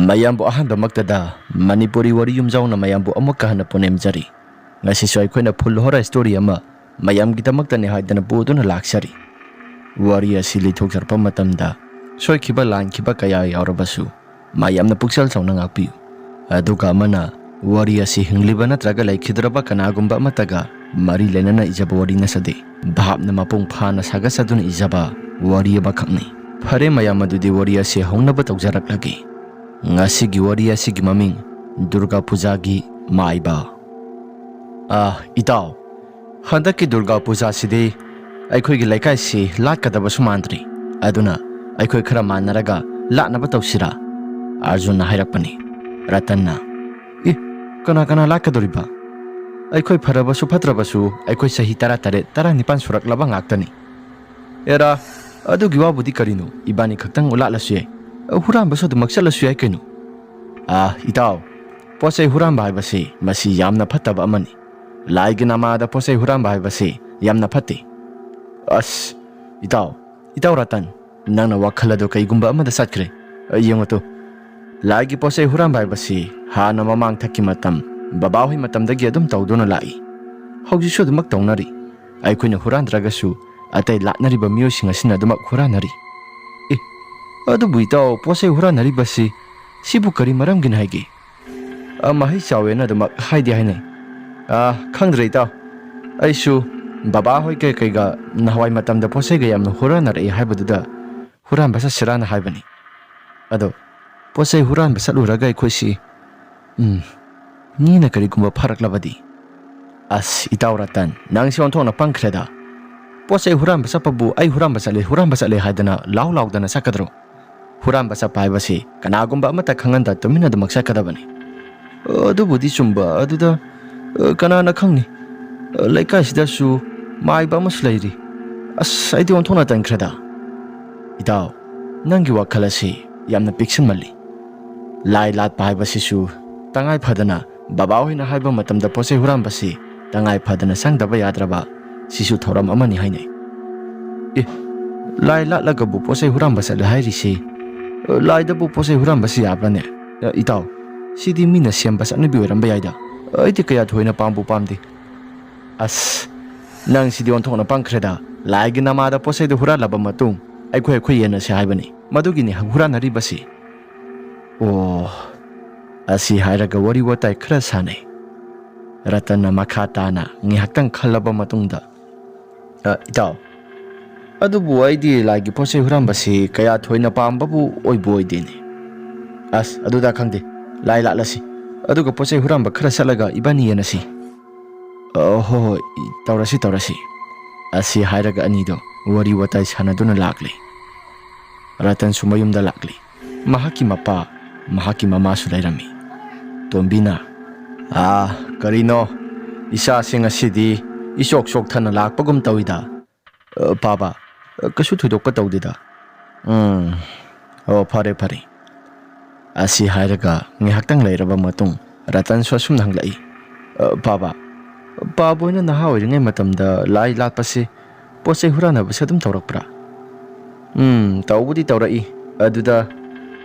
mayambu ahanba maktada Manipuri wari yumjauna mayambu amukka hana ponemjari ngasisu aikoina full horror story ama mayam gidamakta ne haidana buduna laksari wari asili thokjarpa matamda soikiba lankiba kaya yaurabasu mayamna puksal sauna ngakpiu aduga amana wari asi hingliba natraga laikhidraba kanagumba amataga mari lenana ijaba wari nasade bhapna mapung phana sagasaduna ijaba wari abakhakni phare mayam adudi wari asi hongnaba tawjaraklagi ngasigi wari asigi maming Durga Puja gi maiba itaw handaki Durga Puja sidi aikhoi gi laikai si latkadaba sumandri aduna aikhoi khara manaraga laknaba tawsira Arjun hairakpani Ratanna kana latkadoriba aikhoi pharabasu phatrabasu aikhoi sahi tara nipan suraklaba ngaktani era adugi wabudi karino ibani khaktang ulalasu huram baso du maksala su kenu itaw posai huram bai basi masi yamna phataba amani laigi namada posai huram bai basi yamna phate as itaw ratan nangna wakhala do kai gumba amada satkre yengoto laigi posai huram bai basi ha na mamang thakki matam baba hoi matam dagi adum tawdona lai hauji so dumak tawnari aikoina huran dragasu atai laknari ba miyo singa sina dumak huranari adubu itaw posai huranari basi sibu kari maramgin haige mahi chawena dumak haidi hainai khangdre itaw aisu baba hoi kai ga nahwai matamda posai ga yamna huranari haibaduda huran basa sirana haibani ado posai huran basa luraga ikhoisi nina kari gumba pharaklabadi as itaw ratan nang si onthona pangkhreda posai huran basa pabu ai huran basa le haidana laudana sakadro huram basa pai basi kanagumba amata khanganda tumina dumak sakadabani adubudi chumba aduda kanana khangni laikai sida su mai ba maslairi as aidi onthona tankreda itaw nangi wakhalasi yamna piksin mali lai lat pai basi su tangai phadana baba hoina haiba matamda posai huram basi tangai phadana sangdaba yadraba sisu thoram amani hainai lai lat lagabu posai huram basa le hairisi Laidabu posai huram basi yabrane itaw sidi mina siam basa nabi weramba yaida aiti kaya thoina pambu pamdi as nang sidi onthona pangkreda laigi namada posai de hura laba matung aikhoi yena se haibani madugini huranari basi asi hairaga wari watai khra sanai Ratana makhatana ngihaktang khalaba matungda itaw adubu aidi lagi posai huram basi kaya thoina pambabu oibu oidini as aduda khangde lai lasi aduga posai huram ba khara salaga ibani yanasi tawrasi asi hairaga anido wari watai sanaduna lakli Ratan sumayumda lakli mahaki mapa mahaki mama sulairami tombina karino isa singa sidi isok thana lakpagum tawida baba kasu thudokpa tawdida phare asi hairaga ngihaktang lairaba matung Ratan swasum nanglai baba boina naha oiringai matamda lai latpase posai hurana basadum tawrakpra tawbudi tawrai aduda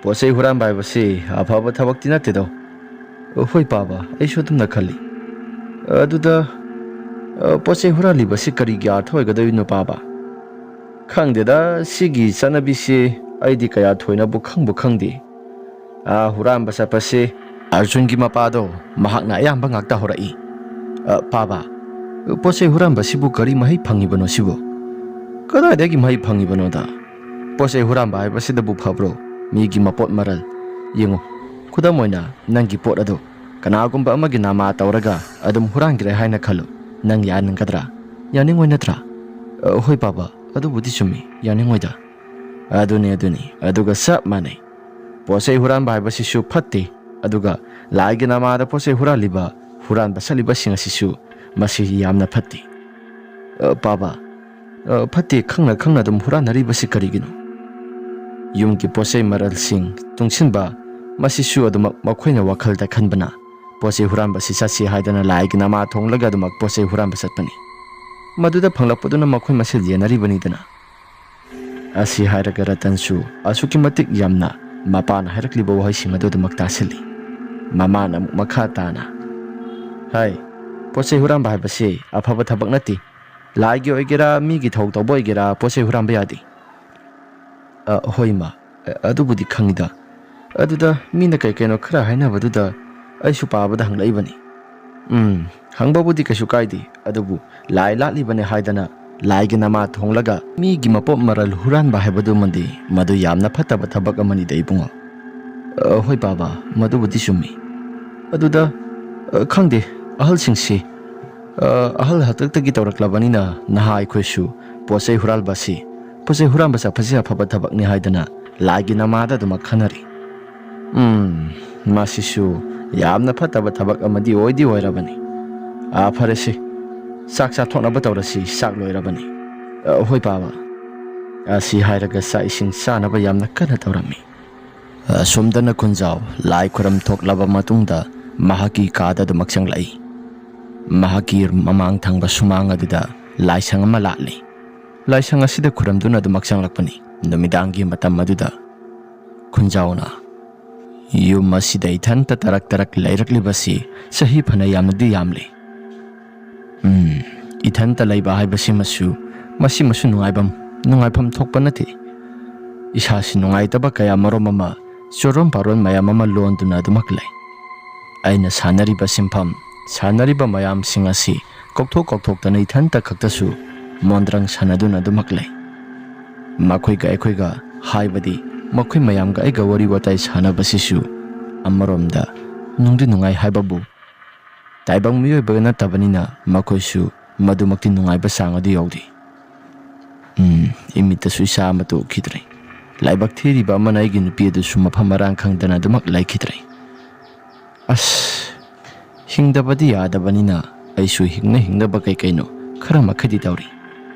posai huran bai basi afaba thabakti natedo hoi baba ai sodum na khali aduda posai hurali basi kari gya thoigadawino baba khangdeda sigi sanabisi aidi kaya thoina bu khangdi huram basa pase Arjun gi mapado mahakna ayamba ngakta horai baba posai huram basi bu kari mahi phangibano sibo kada degi mahi phangibano da posai huram bai basi da bu phabro migi mapot maral yengo kudamoina nangi pot ado kanagumba amagi nama tawraga adum hurangira haina khalo nang yanang kadra yaningoi natra hoi baba adubudi chumi yaningoida aduni aduga sap manai posai huran bai basi su phatte aduga laigi namada posai huraliba huran basaliba singa sisu masi yamna phatte baba phatte khangna dum huranari basi karigino yumki posai maral sing tungsinba masisu aduma makhoina wakhalda khanbana posai huran basi sasi haidana laigi nama thonglaga aduma posai huran basatpani maduda phanglapoduna makhoi masil yenari bani dana asi hairaga Ratan su asuki matik yamna ꯃꯄꯥꯅ ꯍꯥꯏꯔꯛꯂꯤꯕ ꯋꯥꯍꯩꯁꯤꯡ ꯑꯗꯨꯗꯃꯛ ꯇꯥꯁꯤꯜꯂꯤ꯫ ꯃꯃꯥꯅ ꯑꯃꯨꯛ ꯃꯈꯥ ꯇꯥꯅ ꯍꯥꯏ ꯄꯣꯠꯆꯩ ꯍꯨꯔꯥꯟꯕ ꯍꯥꯏꯕꯁꯤ ꯑꯐꯕ ꯊꯕꯛ ꯅꯠꯇꯦ꯫ ꯂꯥꯏꯒꯤ ꯑꯣꯏꯒꯦꯔꯥ ꯃꯤꯒꯤ ꯊꯧ ꯇꯧꯕ ꯑꯣꯏꯒꯦꯔꯥ ꯄꯣꯠꯆꯩ ꯍꯨꯔꯥꯟꯕ ꯌꯥꯗꯦ꯫ ꯍꯣꯏ ꯃꯥ ꯑꯗꯨꯕꯨꯗꯤ ꯈꯪꯉꯤꯗ ꯑꯗꯨꯗ ꯃꯤꯅ ꯀꯩ ꯀꯩꯅꯣ ꯈꯔ ꯍꯥꯏꯅꯕꯗꯨꯗ ꯑꯩꯁꯨ ꯄꯥꯕꯗ ꯍꯪꯂꯛꯏꯕꯅꯤ꯫ ꯍꯪꯕꯕꯨꯗꯤ ꯀꯩꯁꯨ ꯀꯥꯏꯗꯦ ꯑꯗꯨꯕꯨ ꯂꯥꯏ ꯂꯥꯠꯂꯤꯕꯅꯦ ꯍꯥꯏꯗꯅ ꯂꯥꯏꯒꯤ ꯅꯃꯥ ꯊꯣꯡꯂꯒ ꯃꯤꯒꯤ ꯃꯄꯣꯠ ꯃꯔꯜ ꯍꯨꯔꯥꯟꯕ ꯍꯥꯏꯕꯗꯨꯃꯗꯤ ꯃꯗꯨ ꯌꯥꯝꯅ ꯐꯠꯇꯕ ꯊꯕꯛ ꯑꯃꯅꯤꯗ ꯏꯕꯨꯡꯉꯣ꯫ ꯍꯣꯏ ꯕꯥꯕꯥ ꯃꯗꯨꯕꯨꯗꯤ ꯆꯨꯝꯃꯤ꯫ ꯑꯗꯨꯗ ꯈꯪꯗꯦ ꯑꯍꯜꯁꯤꯡꯁꯤ ꯑꯍꯜ ꯍꯥꯛꯇꯛꯇꯒꯤ ꯇꯧꯔꯛꯂꯕꯅꯤꯅ ꯅꯍꯥ ꯑꯩꯈꯣꯏꯁꯨ ꯄꯣꯠꯆꯩ ꯍꯨꯔꯥꯟꯕ ꯑꯁꯤ ꯄꯣꯠꯆꯩ ꯍꯨꯔꯥꯟꯕ ꯆꯠꯄꯁꯤ ꯑꯐꯕ ꯊꯕꯛꯅꯤ ꯍꯥꯏꯗꯅ ꯂꯥꯏꯒꯤ ꯅꯃꯥꯗ ꯑꯗꯨꯃꯛ ꯈꯟꯅꯔꯤ꯫ ꯃꯁꯤꯁꯨ ꯌꯥꯝꯅ ꯐꯠꯇꯕ ꯊꯕꯛ ꯑꯃꯗꯤ ꯑꯣꯏꯗꯤ ꯑꯣꯏꯔꯕꯅꯤ꯫ ꯐꯔꯦꯁꯤ ꯆꯥꯛ ꯆꯥꯊꯣꯛꯅꯕ ꯇꯧꯔꯁꯤ ꯆꯥꯛ ꯂꯣꯏꯔꯕꯅꯤ꯫ ꯍꯣꯏ ꯕꯥꯕꯥ꯫ ꯑꯁꯤ ꯍꯥꯏꯔꯒ ꯆꯥꯛ ꯏꯁꯤꯡ ꯆꯥꯅꯕ ꯌꯥꯝꯅ ꯀꯟꯅ ꯇꯧꯔꯝꯃꯤ꯫ ꯑꯁꯣꯝꯗꯅ ꯈꯨꯟꯖꯥꯎ ꯂꯥꯏ ꯈꯨꯔꯝ ꯊꯣꯛꯂꯕ ꯃꯇꯨꯡꯗ ꯃꯍꯥꯛꯀꯤ ꯀꯥꯗ ꯑꯗꯨꯃꯛ ꯆꯪꯂꯛꯏ꯫ ꯃꯍꯥꯛꯀꯤ ꯃꯃꯥꯡ ꯊꯪꯕ ꯁꯨꯃꯥꯡ ꯑꯗꯨꯗ ꯂꯥꯏꯁꯪ ꯑꯃ ꯂꯥꯠꯂꯤ꯫ ꯂꯥꯏꯁꯪ ꯑꯁꯤꯗ ꯈꯨꯔꯝꯗꯨꯅ ꯑꯗꯨꯃꯛ ꯆꯪꯂꯛꯄꯅꯤ꯫ ꯅꯨꯃꯤꯗꯥꯡꯒꯤ ꯃꯇꯝ ꯑꯗꯨꯗ ꯈꯨꯟꯖꯥꯎꯅ ꯌꯨꯝ ꯑꯁꯤꯗ ꯏꯊꯟꯇ ꯇꯔꯛ ꯇꯔꯛ ꯂꯩꯔꯛꯂꯤꯕꯁꯤ ꯆꯍꯤ ꯐꯅ ꯌꯥꯝꯅꯗꯤ ꯌꯥꯝꯂꯤ꯫ ꯏꯊꯟꯇ ꯂꯩꯕ ꯍꯥꯏꯕꯁꯤꯃꯁꯨ ꯃꯁꯤꯃꯁꯨ ꯅꯨꯡꯉꯥꯏꯐꯝ ꯊꯣꯛꯄ ꯅꯠꯇꯦ꯫ ꯏꯁꯥꯁꯤ ꯅꯨꯡꯉꯥꯏꯇꯕ ꯀꯌꯥ ꯃꯔꯨꯝ ꯑꯃ ꯆꯣꯔꯣꯟ ꯄꯥꯔꯣꯟ ꯃꯌꯥꯝ ꯑꯃ ꯂꯣꯟꯗꯨꯅ ꯑꯗꯨꯃꯛ ꯂꯩ꯫ ꯑꯩꯅ ꯁꯥꯟꯅꯔꯤꯕ ꯁꯤꯟꯐꯝ ꯁꯥꯟꯅꯔꯤꯕ ꯃꯌꯥꯝꯁꯤꯡ ꯑꯁꯤ ꯀꯥꯎꯊꯣꯛꯇꯅ ꯏꯊꯟꯇ ꯈꯛꯇꯁꯨ ꯃꯣꯟꯗ꯭ꯔꯪ ꯁꯥꯟꯅꯗꯨꯅ ꯑꯗꯨꯃꯛ ꯂꯩ꯫ ꯃꯈꯣꯏꯒ ꯑꯩꯈꯣꯏꯒ ꯍꯥꯏꯕꯗꯤ ꯃꯈꯣꯏ ꯃꯌꯥꯝꯒ ꯑꯩꯒ ꯋꯥꯔꯤ ꯋꯥꯇꯥꯏ ꯁꯥꯟꯅꯕꯁꯤꯁꯨ ꯑꯃꯔꯣꯝꯗ ꯅꯨꯡꯗꯤ ꯅꯨꯡꯉꯥꯏ ꯍꯥꯏꯕꯕꯨ ꯇꯥꯏꯕꯪ ꯃꯤꯑꯣꯏꯕ ꯅꯠꯇꯕꯅꯤꯅ ꯃꯈꯣꯏꯁꯨ ꯃꯗꯨꯃꯛꯇꯤ ꯅꯨꯡꯉꯥꯏꯕ ꯆꯥꯡ ꯑꯗꯨ ꯌꯧꯗꯦ꯫ ꯏꯃꯤꯠꯇꯁꯨ ꯏꯆꯥ ꯑꯃꯠꯇ ꯎꯈꯤꯗ꯭ꯔꯦ꯫ ꯂꯥꯏꯕꯛ ꯊꯤꯔꯤꯕ ꯑꯃꯅ ꯑꯩꯒꯤ ꯅꯨꯄꯤ ꯑꯗꯨꯁꯨ ꯃꯐꯝ ꯃꯔꯥꯡ ꯈꯪꯗꯅ ꯑꯗꯨꯃꯛ ꯂꯩꯈꯤꯗ꯭ꯔꯦ꯫ ꯍꯤꯡꯗꯕꯗꯤ ꯌꯥꯗꯕꯅꯤꯅ ꯑꯩꯁꯨ ꯍꯤꯡꯅꯕ ꯀꯩꯅꯣ ꯈꯔ ꯃꯈꯩꯗꯤ ꯇꯧꯔꯤ꯫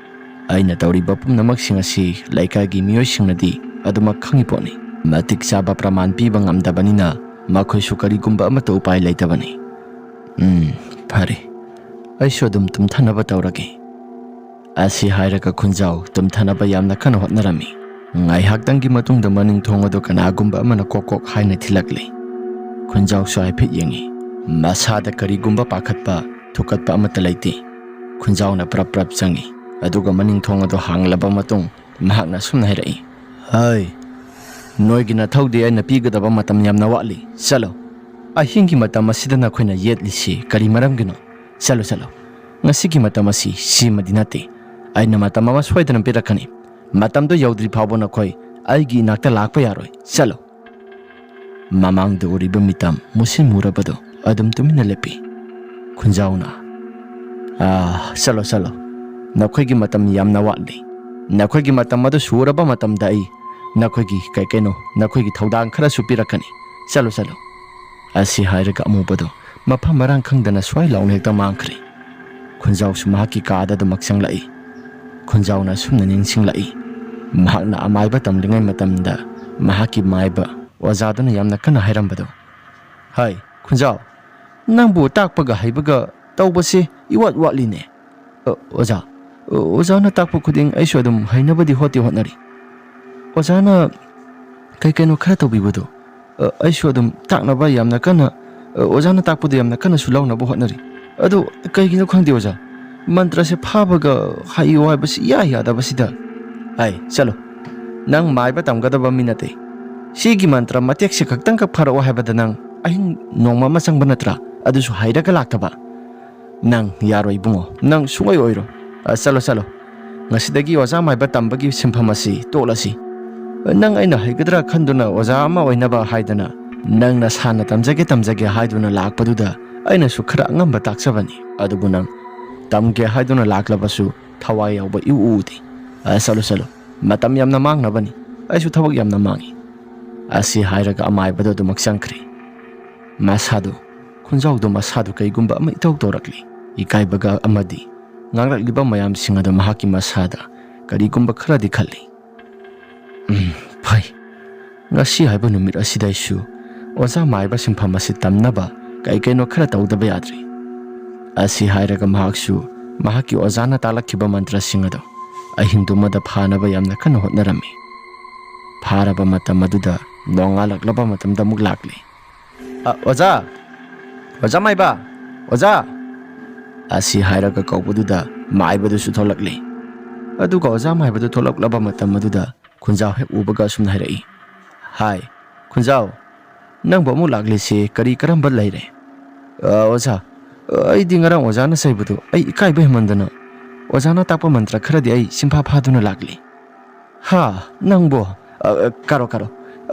ꯑꯩꯅ ꯇꯧꯔꯤꯕ ꯄꯨꯝꯅꯃꯛꯁꯤꯡ ꯑꯁꯤ ꯂꯩꯀꯥꯏꯒꯤ ꯃꯤꯑꯣꯏꯁꯤꯡꯅꯗꯤ ꯑꯗꯨꯃꯛ ꯈꯪꯉꯤ ꯄꯣꯠꯅꯤ꯫ ꯃꯇꯤꯛ ꯆꯥꯕ ꯄ꯭ꯔꯃꯥꯟ ꯄꯤꯕ ꯉꯝꯗꯕꯅꯤꯅ ꯃꯈꯣꯏꯁꯨ ꯀꯔꯤꯒꯨꯝꯕ ꯑꯃꯠꯇ ꯎꯄꯥꯏ ꯂꯩꯇꯕꯅꯤ꯫ ꯐꯔꯦ ꯑꯩꯁꯨ ꯑꯗꯨꯝ ꯇꯨꯝꯊꯅꯕ ꯇꯧꯔꯒꯦ꯫ ꯑꯁꯤ ꯍꯥꯏꯔꯒ ꯈꯨꯟꯖꯥꯎ ꯇꯨꯝꯊꯅꯕ ꯌꯥꯝꯅ ꯀꯟꯅ ꯍꯣꯠꯅꯔꯝꯃꯤ꯫ ꯉꯥꯏꯍꯥꯛꯇꯪꯒꯤ ꯃꯇꯨꯡꯗ ꯃꯅꯤꯡ ꯊꯣꯡ ꯑꯗꯨ ꯀꯅꯥꯒꯨꯝꯕ ꯑꯃꯅ ꯀꯣꯛ ꯀꯣꯛ ꯍꯥꯏꯅ ꯊꯤꯜꯂꯛꯂꯤ꯫ ꯈꯨꯟꯖꯥꯎꯁꯨ ꯍꯥꯏꯐꯦꯠ ꯌꯦꯡꯉꯤ꯫ ꯃꯁꯥꯗ ꯀꯔꯤꯒꯨꯝꯕ ꯄꯥꯈꯠꯄ ꯊꯨꯀꯠꯄ ꯑꯃꯠꯇ ꯂꯩꯇꯦ꯫ ꯈꯨꯟꯖꯥꯎꯅ ꯄ꯭ꯔꯞ ꯆꯪꯉꯤ꯫ ꯑꯗꯨꯒ ꯃꯅꯤꯡ ꯊꯣꯡ ꯑꯗꯨ ꯍꯥꯡꯂꯕ ꯃꯇꯨꯡ ꯃꯍꯥꯛꯅ ꯑꯁꯨꯝꯅ ꯍꯥꯏꯔꯛꯏ꯫ ꯍꯥꯏ ꯅꯣꯏꯒꯤ ꯅꯊꯧꯗꯤ ꯑꯩꯅ ꯄꯤꯒꯗꯕ ꯃꯇꯝ ꯌꯥꯝꯅ ꯋꯥꯠꯂꯤ꯫ ꯆꯠꯂꯣ ꯑꯍꯤꯡꯒꯤ ꯃꯇꯝ ꯑꯁꯤꯗ ꯅꯈꯣꯏꯅ ꯌꯦꯠꯂꯤꯁꯤ ꯀꯔꯤ ꯃꯔꯝꯒꯤꯅꯣ? ꯆꯠꯂꯣ ꯉꯁꯤꯒꯤ ꯃꯇꯝ ꯑꯁꯤ ꯁꯤꯃꯗꯤ ꯅꯠꯇꯦ꯫ ꯑꯩꯅ ꯃꯇꯝ ꯑꯃ ꯁꯣꯏꯗꯅ ꯄꯤꯔꯛꯀꯅꯤ꯫ ꯃꯇꯝꯗꯨ ꯌꯧꯗ꯭ꯔꯤ ꯐꯥꯎꯕ ꯅꯈꯣꯏ ꯑꯩꯒꯤ ꯏꯅꯥꯛꯇ ꯂꯥꯛꯄ ꯌꯥꯔꯣꯏ꯫ ꯆꯠꯂꯣ꯫ ꯃꯃꯥꯡꯗ ꯎꯔꯤꯕ ꯃꯤꯇꯝ ꯃꯨꯁꯤꯟ ꯃꯨꯔꯕꯗꯨ ꯑꯗꯨꯝ ꯇꯨꯃꯤꯟꯅ ꯂꯦꯞꯄꯤ꯫ ꯈꯨꯟꯖꯥꯎꯅ ꯆꯠꯂꯣ ꯅꯈꯣꯏꯒꯤ ꯃꯇꯝ ꯌꯥꯝꯅ ꯋꯥꯠꯂꯤ꯫ ꯅꯈꯣꯏꯒꯤ ꯃꯇꯝ ꯑꯗꯨ ꯁꯨꯔꯕ ꯃꯇꯝꯗ ꯑꯩ ꯅꯈꯣꯏꯒꯤ ꯅꯈꯣꯏꯒꯤ ꯊꯧꯗꯥꯡ ꯈꯔꯁꯨ ꯄꯤꯔꯛꯀꯅꯤ꯫ ꯆꯠꯂꯣ꯫ ꯑꯁꯤ ꯍꯥꯏꯔꯒ ꯑꯃꯨꯕꯗꯨ ꯃꯐꯝ ꯃꯔꯥꯡ ꯈꯪꯗꯅ ꯁ꯭ꯋꯥꯏ ꯂꯥꯎꯅ ꯍꯦꯛꯇ ꯃꯥꯡꯈ꯭ꯔꯦ꯫ ꯈꯨꯟꯖꯥꯎꯁꯨ ꯃꯍꯥꯛꯀꯤ ꯀꯥꯗ ꯑꯗꯨꯃꯛ ꯆꯪꯂꯛꯏ꯫ ꯈꯨꯟꯖꯥꯎꯅ ꯑꯁꯨꯝꯅ ꯅꯤꯡꯁꯤꯡꯂꯛꯏ꯫ ꯃꯍꯥꯛꯅ ꯑꯃꯥꯏꯕ ꯇꯝꯂꯤꯉꯩ ꯃꯇꯝꯗ ꯃꯍꯥꯛꯀꯤ ꯃꯥꯏꯕ ꯑꯣꯖꯥꯗꯨꯅ ꯌꯥꯝꯅ ꯀꯟꯅ ꯍꯥꯏꯔꯝꯕꯗꯨ꯫ ꯍꯥꯏ ꯈꯨꯟꯖꯥꯎ ꯅꯪꯕꯨ ꯇꯥꯛꯄꯒ ꯍꯩꯕꯒ ꯇꯧꯕꯁꯦ ꯏꯋꯥꯠ ꯋꯥꯠꯂꯤꯅꯦ꯫ ꯑꯣꯖꯥꯅ ꯇꯥꯛꯄ ꯈꯨꯗꯤꯡ ꯑꯩꯁꯨ ꯑꯗꯨꯝ ꯍꯩꯅꯕꯗꯤ ꯍꯣꯠꯅꯔꯤ꯫ ꯑꯣꯖꯥꯅ ꯀꯩꯅꯣꯈꯔ ꯇꯧꯕꯤꯕꯗꯣ ꯑꯩꯁꯨ ꯑꯗꯨꯝ ꯇꯥꯛꯅꯕ ꯌꯥꯝꯅ ꯀꯟꯅ ꯑꯣꯖꯥꯅ ꯇꯥꯛꯄꯗꯣ ꯌꯥꯝꯅ ꯀꯟꯅꯁꯨ ꯂꯧꯅꯕ ꯍꯣꯠꯅꯔꯤ꯫ ꯑꯗꯨ ꯀꯩꯒꯤꯅꯣ ꯈꯪꯗꯦ ꯑꯣꯖꯥ ꯃꯟꯇ꯭ꯔꯁꯦ ꯐꯥꯕꯒ ꯍꯩꯌꯨ ꯍꯥꯏꯕꯁꯤ ꯏꯌꯥ ꯌꯥꯗꯕꯁꯤꯗ꯫ ꯍꯥꯏ ꯆꯠꯂꯣ ꯅꯪ ꯃꯥꯏꯕ ꯇꯝꯒꯗꯕ ꯃꯤ ꯅꯠꯇꯦ꯫ ꯁꯤꯒꯤ ꯃꯟꯇ꯭ꯔ ꯃꯇꯦꯛꯁꯦ ꯈꯛꯇꯪꯈꯛ ꯐꯔꯛꯑꯣ ꯍꯥꯏꯕꯗ ꯅꯪ ꯑꯍꯤꯡ ꯅꯣꯡꯃ ꯑꯃ ꯆꯪꯕ ꯅꯠꯇ꯭ꯔꯥ? ꯑꯗꯨꯁꯨ ꯍꯩꯔꯒ ꯂꯥꯛꯇꯕ꯫ ꯅꯪ ꯌꯥꯔꯣꯏ ꯏꯕꯨꯡꯉꯣ ꯅꯪ ꯁꯨꯡꯑꯣꯏ ꯑꯣꯏꯔꯣꯏ꯫ ꯆꯠꯂꯣ ꯉꯁꯤꯗꯒꯤ ꯑꯣꯖా ꯃꯥꯏꯕ ꯇꯝꯕꯒꯤ ꯁꯤꯟꯐꯝ ꯑꯁꯤ ꯇꯣꯛꯂꯁꯤ꯫ ꯅꯪ ꯑꯩꯅ ꯍꯩꯒꯗ꯭ꯔꯥ ꯈꯟꯗꯨꯅ ꯑꯣꯖꯥ ꯑꯃ ꯑꯣꯏꯅꯕ ꯍꯥꯏꯗꯅ ꯅꯪ ꯅꯁꯥꯅ ꯇꯝꯖꯒꯦ ꯍꯥꯏꯗꯨꯅ ꯂꯥꯛꯄꯗꯨꯗ ꯑꯩꯅꯁꯨ ꯈꯔ ꯑꯉꯝꯕ ꯇꯥꯛꯆꯕꯅꯤ꯫ ꯑꯗꯨꯕꯨ ꯅꯪ ꯇꯝꯒꯦ ꯍꯥꯏꯗꯨꯅ ꯂꯥꯛꯂꯕꯁꯨ ꯊꯋꯥꯏ ꯌꯥꯎꯕ ꯏꯎ ꯎꯗꯦ꯫ ꯆꯠꯂꯣ ꯃꯇꯝ ꯌꯥꯝꯅ ꯃꯥꯡꯅꯕꯅꯤ꯫ ꯑꯩꯁꯨ ꯊꯕꯛ ꯌꯥꯝꯅ ꯃꯥꯡꯉꯤ꯫ ꯑꯁꯤ ꯍꯥꯏꯔꯒ ꯑꯃꯥꯏꯕꯗꯨ ꯑꯗꯨꯃꯛ ꯆꯪꯈ꯭ꯔꯦ꯫ ꯈꯨꯟꯖꯥꯎꯗꯣ ꯃꯁꯥꯗꯨ ꯀꯩꯒꯨꯝꯕ ꯑꯃ ꯏꯇꯧ ꯇꯧꯔꯛꯂꯤ꯫ ꯏꯀꯥꯏꯕꯒ ꯑꯃꯗꯤ ꯉꯥꯡꯂꯛꯂꯤꯕ ꯃꯌꯥꯝꯁꯤꯡ ꯑꯗꯨ ꯃꯍꯥꯛꯀꯤ ꯃꯁꯥꯗ ꯀꯔꯤꯒꯨꯝꯕ ꯈꯔꯗꯤ ꯈꯜꯂꯤ꯫ ꯐꯩ ꯉꯁꯤ ꯍꯥꯏꯕ ꯅꯨꯃꯤꯠ ꯑꯁꯤꯗ ꯑꯩꯁꯨ ꯑꯣꯖꯥ ꯃꯥꯏꯕ ꯁꯤꯟꯐꯝ ꯑꯁꯤ ꯇꯝꯅꯕ ꯀꯩꯅꯣ ꯈꯔ ꯇꯧꯗꯕ ꯌꯥꯗ꯭ꯔꯤ꯫ ꯑꯁꯤ ꯍꯥꯏꯔꯒ ꯃꯍꯥꯛꯁꯨ ꯃꯍꯥꯛꯀꯤ ꯑꯣꯖꯥꯅ ꯇꯥꯛꯂꯛꯈꯤꯕ ꯃꯟꯇ꯭ꯔꯁꯤꯡ ꯑꯗꯨ ꯑꯍꯤꯡꯗꯨꯃꯗ ꯐꯥꯅꯕ ꯌꯥꯝꯅ ꯀꯟꯅ ꯍꯣꯠꯅꯔꯝꯃꯤ꯫ ꯐꯥꯔꯕ ꯃꯇꯝ ꯑꯗꯨꯗ ꯅꯣꯡꯉꯥꯜꯂꯛꯂꯕ ꯃꯇꯝꯗ ꯑꯃꯨꯛ ꯂꯥꯛꯂꯤ꯫ ꯑꯣꯖꯥ ꯑꯣꯖꯥ ꯃꯥꯏꯕ ꯑꯣꯖꯥ ꯑꯁꯤ ꯍꯥꯏꯔꯒ ꯀꯧꯕꯗꯨꯗ ꯃꯥꯏꯕꯗꯨꯁꯨ ꯊꯣꯛꯂꯛꯂꯤ꯫ ꯑꯗꯨꯒ ꯑꯣꯖꯥ ꯃꯥꯏꯕꯗꯨ ꯊꯣꯛꯂꯛꯂꯕ ꯃꯇꯝ ꯑꯗꯨꯗ ꯈꯨꯟꯖꯥꯎ ꯍꯦꯛ ꯎꯕꯒ ꯑꯁꯨꯝꯅ ꯍꯥꯏꯔꯛꯏ, ꯍꯥꯏ ꯈꯨꯟꯖꯥꯎ, ꯅꯪꯕꯨ ꯑꯃꯨꯛ ꯂꯥꯛꯂꯤꯁꯤ ꯀꯔꯤ ꯀꯔꯝꯕ ꯂꯩꯔꯦ? ꯑꯣꯖꯥ, ꯑꯩꯗꯤ ꯉꯔꯥꯡ ꯑꯣꯖꯥꯅ ꯆꯩꯕꯗꯨ ꯑꯩ ꯏꯀꯥꯏꯕ ꯍꯦꯟꯃꯟꯗꯅ ꯑꯣꯖꯥꯅ ꯇꯥꯛꯄ ꯃꯟꯇ꯭ꯔ ꯈꯔꯗꯤ ꯑꯩ ꯁꯤꯟꯐꯥ ꯐꯥꯗꯨꯅ ꯂꯥꯛꯂꯤ꯫ ꯍꯥ, ꯅꯪꯕꯨ ꯀꯥꯔꯣ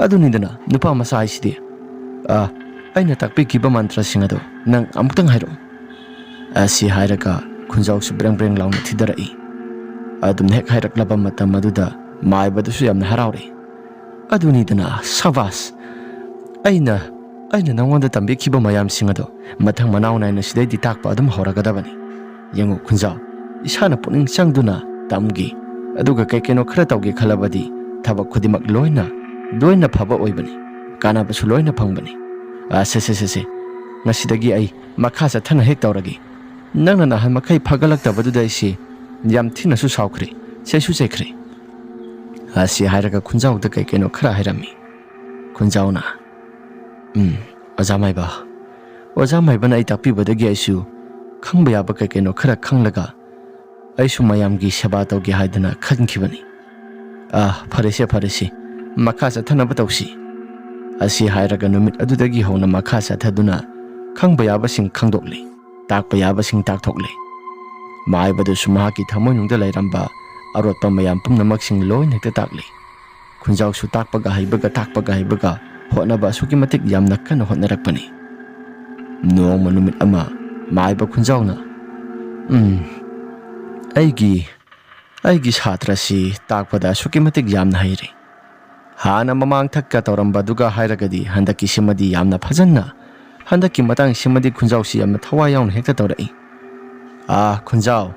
ꯑꯗꯨꯅꯤꯗꯅ ꯅꯨꯄꯥ ꯃꯆꯥ ꯍꯥꯏꯁꯤꯗꯤ꯫ ꯑꯩꯅ ꯇꯥꯛꯄꯤꯈꯤꯕ ꯃꯟꯇ꯭ꯔꯁꯤꯡ ꯑꯗꯣ ꯅꯪ ꯑꯃꯨꯛꯇꯪ ꯍꯥꯏꯔꯛꯎ꯫ ꯑꯁꯤ ꯍꯥꯏꯔꯒ ꯈꯨꯟꯖꯥꯎꯁꯨ ꯕ꯭ꯔꯦꯡ ꯕ꯭ꯔꯦꯡ ꯂꯥꯎꯅ ꯊꯤꯗꯔꯛꯏ꯫ ꯑꯗꯨꯝ ꯍꯦꯛ ꯍꯥꯏꯔꯛꯂꯕ ꯃꯇꯝ ꯑꯗꯨꯗ ꯃꯥꯏꯕꯗꯨꯁꯨ ꯌꯥꯝꯅ ꯍꯔꯥꯎꯔꯤ꯫ ꯑꯗꯨꯅꯤꯗꯅ ꯁꯕꯥꯁ, ꯑꯩꯅ ꯅꯉꯣꯟꯗ ꯇꯝꯕꯤꯈꯤꯕ ꯃꯌꯥꯝꯁꯤꯡ ꯑꯗꯣ ꯃꯊꯪ ꯃꯅꯥꯎ ꯅꯥꯏꯅ ꯁꯤꯗꯩꯗꯤ ꯇꯥꯛꯄ ꯑꯗꯨꯝ ꯍꯧꯔꯒꯗꯕꯅꯤ꯫ ꯌꯦꯡꯉꯨ ꯈꯨꯟꯖꯥꯎ, ꯏꯁꯥꯅ ꯄꯨꯛꯅꯤꯡ ꯆꯪꯗꯨꯅ ꯇꯝꯒꯦ ꯑꯗꯨꯒ ꯀꯩꯅꯣ ꯈꯔ ꯇꯧꯒꯦ ꯈꯜꯂꯕꯗꯤ ꯊꯕꯛ ꯈꯨꯗꯤꯡꯃꯛ ꯂꯣꯏꯅ ꯐꯕ ꯑꯣꯏꯕꯅꯤ, ꯀꯥꯟꯅꯕꯁꯨ ꯂꯣꯏꯅ ꯐꯪꯕꯅꯤ꯫ ꯁꯦ ꯉꯁꯤꯗꯒꯤ ꯑꯩ ꯃꯈꯥ ꯆꯠꯊꯅ ꯍꯦꯛ ꯇꯧꯔꯒꯦ꯫ ꯅꯪꯅ ꯅꯍꯥꯟ ꯃꯈꯩ ꯐꯒꯠꯂꯛꯇꯕꯗꯨꯗ ꯑꯩꯁꯤ ꯌꯥꯝ ꯊꯤꯅꯁꯨ ꯁꯥꯎꯈ꯭ꯔꯦ, ꯆꯩꯁꯨ ꯆꯩꯈ꯭ꯔꯦ꯫ ꯑꯁꯤ ꯍꯥꯏꯔꯒ ꯈꯨꯟꯖꯥꯎꯗ ꯀꯩꯅꯣ ꯈꯔ ꯍꯥꯏꯔꯝꯃꯤ꯫ ꯈꯨꯟꯖꯥꯎꯅ ꯑꯣꯖꯥ ꯃꯥꯏꯕꯅ ꯑꯩ ꯇꯥꯛꯄꯤꯕꯗꯒꯤ ꯑꯩꯁꯨ ꯈꯪꯕ ꯌꯥꯕ ꯀꯩꯅꯣ ꯈꯔ ꯈꯪꯂꯒ ꯑꯩꯁꯨ ꯃꯌꯥꯝꯒꯤ ꯁꯦꯕꯥ ꯇꯧꯒꯦ ꯍꯥꯏꯗꯅ ꯈꯟꯈꯤꯕꯅꯤ꯫ ꯐꯔꯦꯁꯦ ꯃꯈꯥ ꯆꯠꯊꯅꯕ ꯇꯧꯁꯤ꯫ ꯑꯁꯤ ꯍꯥꯏꯔꯒ ꯅꯨꯃꯤꯠ ꯑꯗꯨꯗꯒꯤ ꯍꯧꯅ ꯃꯈꯥ ꯆꯠꯊꯗꯨꯅ ꯈꯪꯕ ꯌꯥꯕꯁꯤꯡ ꯈꯪꯗꯣꯛꯂꯤ, ꯇꯥꯛꯄ ꯌꯥꯕꯁꯤꯡ ꯇꯥꯛꯊꯣꯛꯂꯤ꯫ ꯃꯥꯏꯕꯗꯨꯁꯨ ꯃꯍꯥꯛꯀꯤ ꯊꯃꯣꯏꯅꯨꯡꯗ ꯂꯩꯔꯝꯕ ꯑꯔꯣꯠꯄ ꯃꯌꯥꯝ ꯄꯨꯝꯅꯃꯛꯁꯤꯡ ꯂꯣꯏꯅ ꯍꯦꯛꯇ ꯇꯥꯛꯂꯤ꯫ ꯈꯨꯟꯖꯥꯎꯁꯨ ꯇꯥꯛꯄꯒ ꯍꯩꯕꯒ ꯍꯣꯠꯅꯕ ꯑꯁꯨꯛꯀꯤ ꯃꯇꯤꯛ ꯌꯥꯝꯅ ꯀꯟꯅ ꯍꯣꯠꯅꯔꯛꯄꯅꯤ꯫ ꯅꯣꯡꯃ ꯅꯨꯃꯤꯠ ꯑꯃ ꯃꯥꯏꯕ ꯈꯨꯟꯖꯥꯎꯅ ꯑꯩꯒꯤ ꯁꯥꯇ꯭ꯔꯁꯤ ꯇꯥꯛꯄꯗ ꯑꯁꯨꯛꯀꯤ ꯃꯇꯤꯛ ꯌꯥꯝꯅ ꯍꯩꯔꯦ꯫ ꯍꯥꯟꯅ ꯃꯃꯥꯡ ꯊꯛꯀ ꯇꯧꯔꯝꯕꯗꯨꯒ ꯍꯥꯏꯔꯒꯗꯤ ꯍꯟꯗꯛꯀꯤꯁꯤꯃꯗꯤ ꯌꯥꯝꯅ ꯐꯖꯅ, ꯍꯟꯗꯛꯀꯤ ꯃꯇꯥꯡꯁꯤꯃꯗꯤ ꯈꯨꯟꯖꯥꯎꯁꯤ ꯌꯥꯝꯅ ꯊꯋꯥꯏ ꯌꯥꯎꯅ ꯍꯦꯛꯇ ꯇꯧꯔꯛꯏ꯫ ꯈꯨꯟꯖꯥꯎ,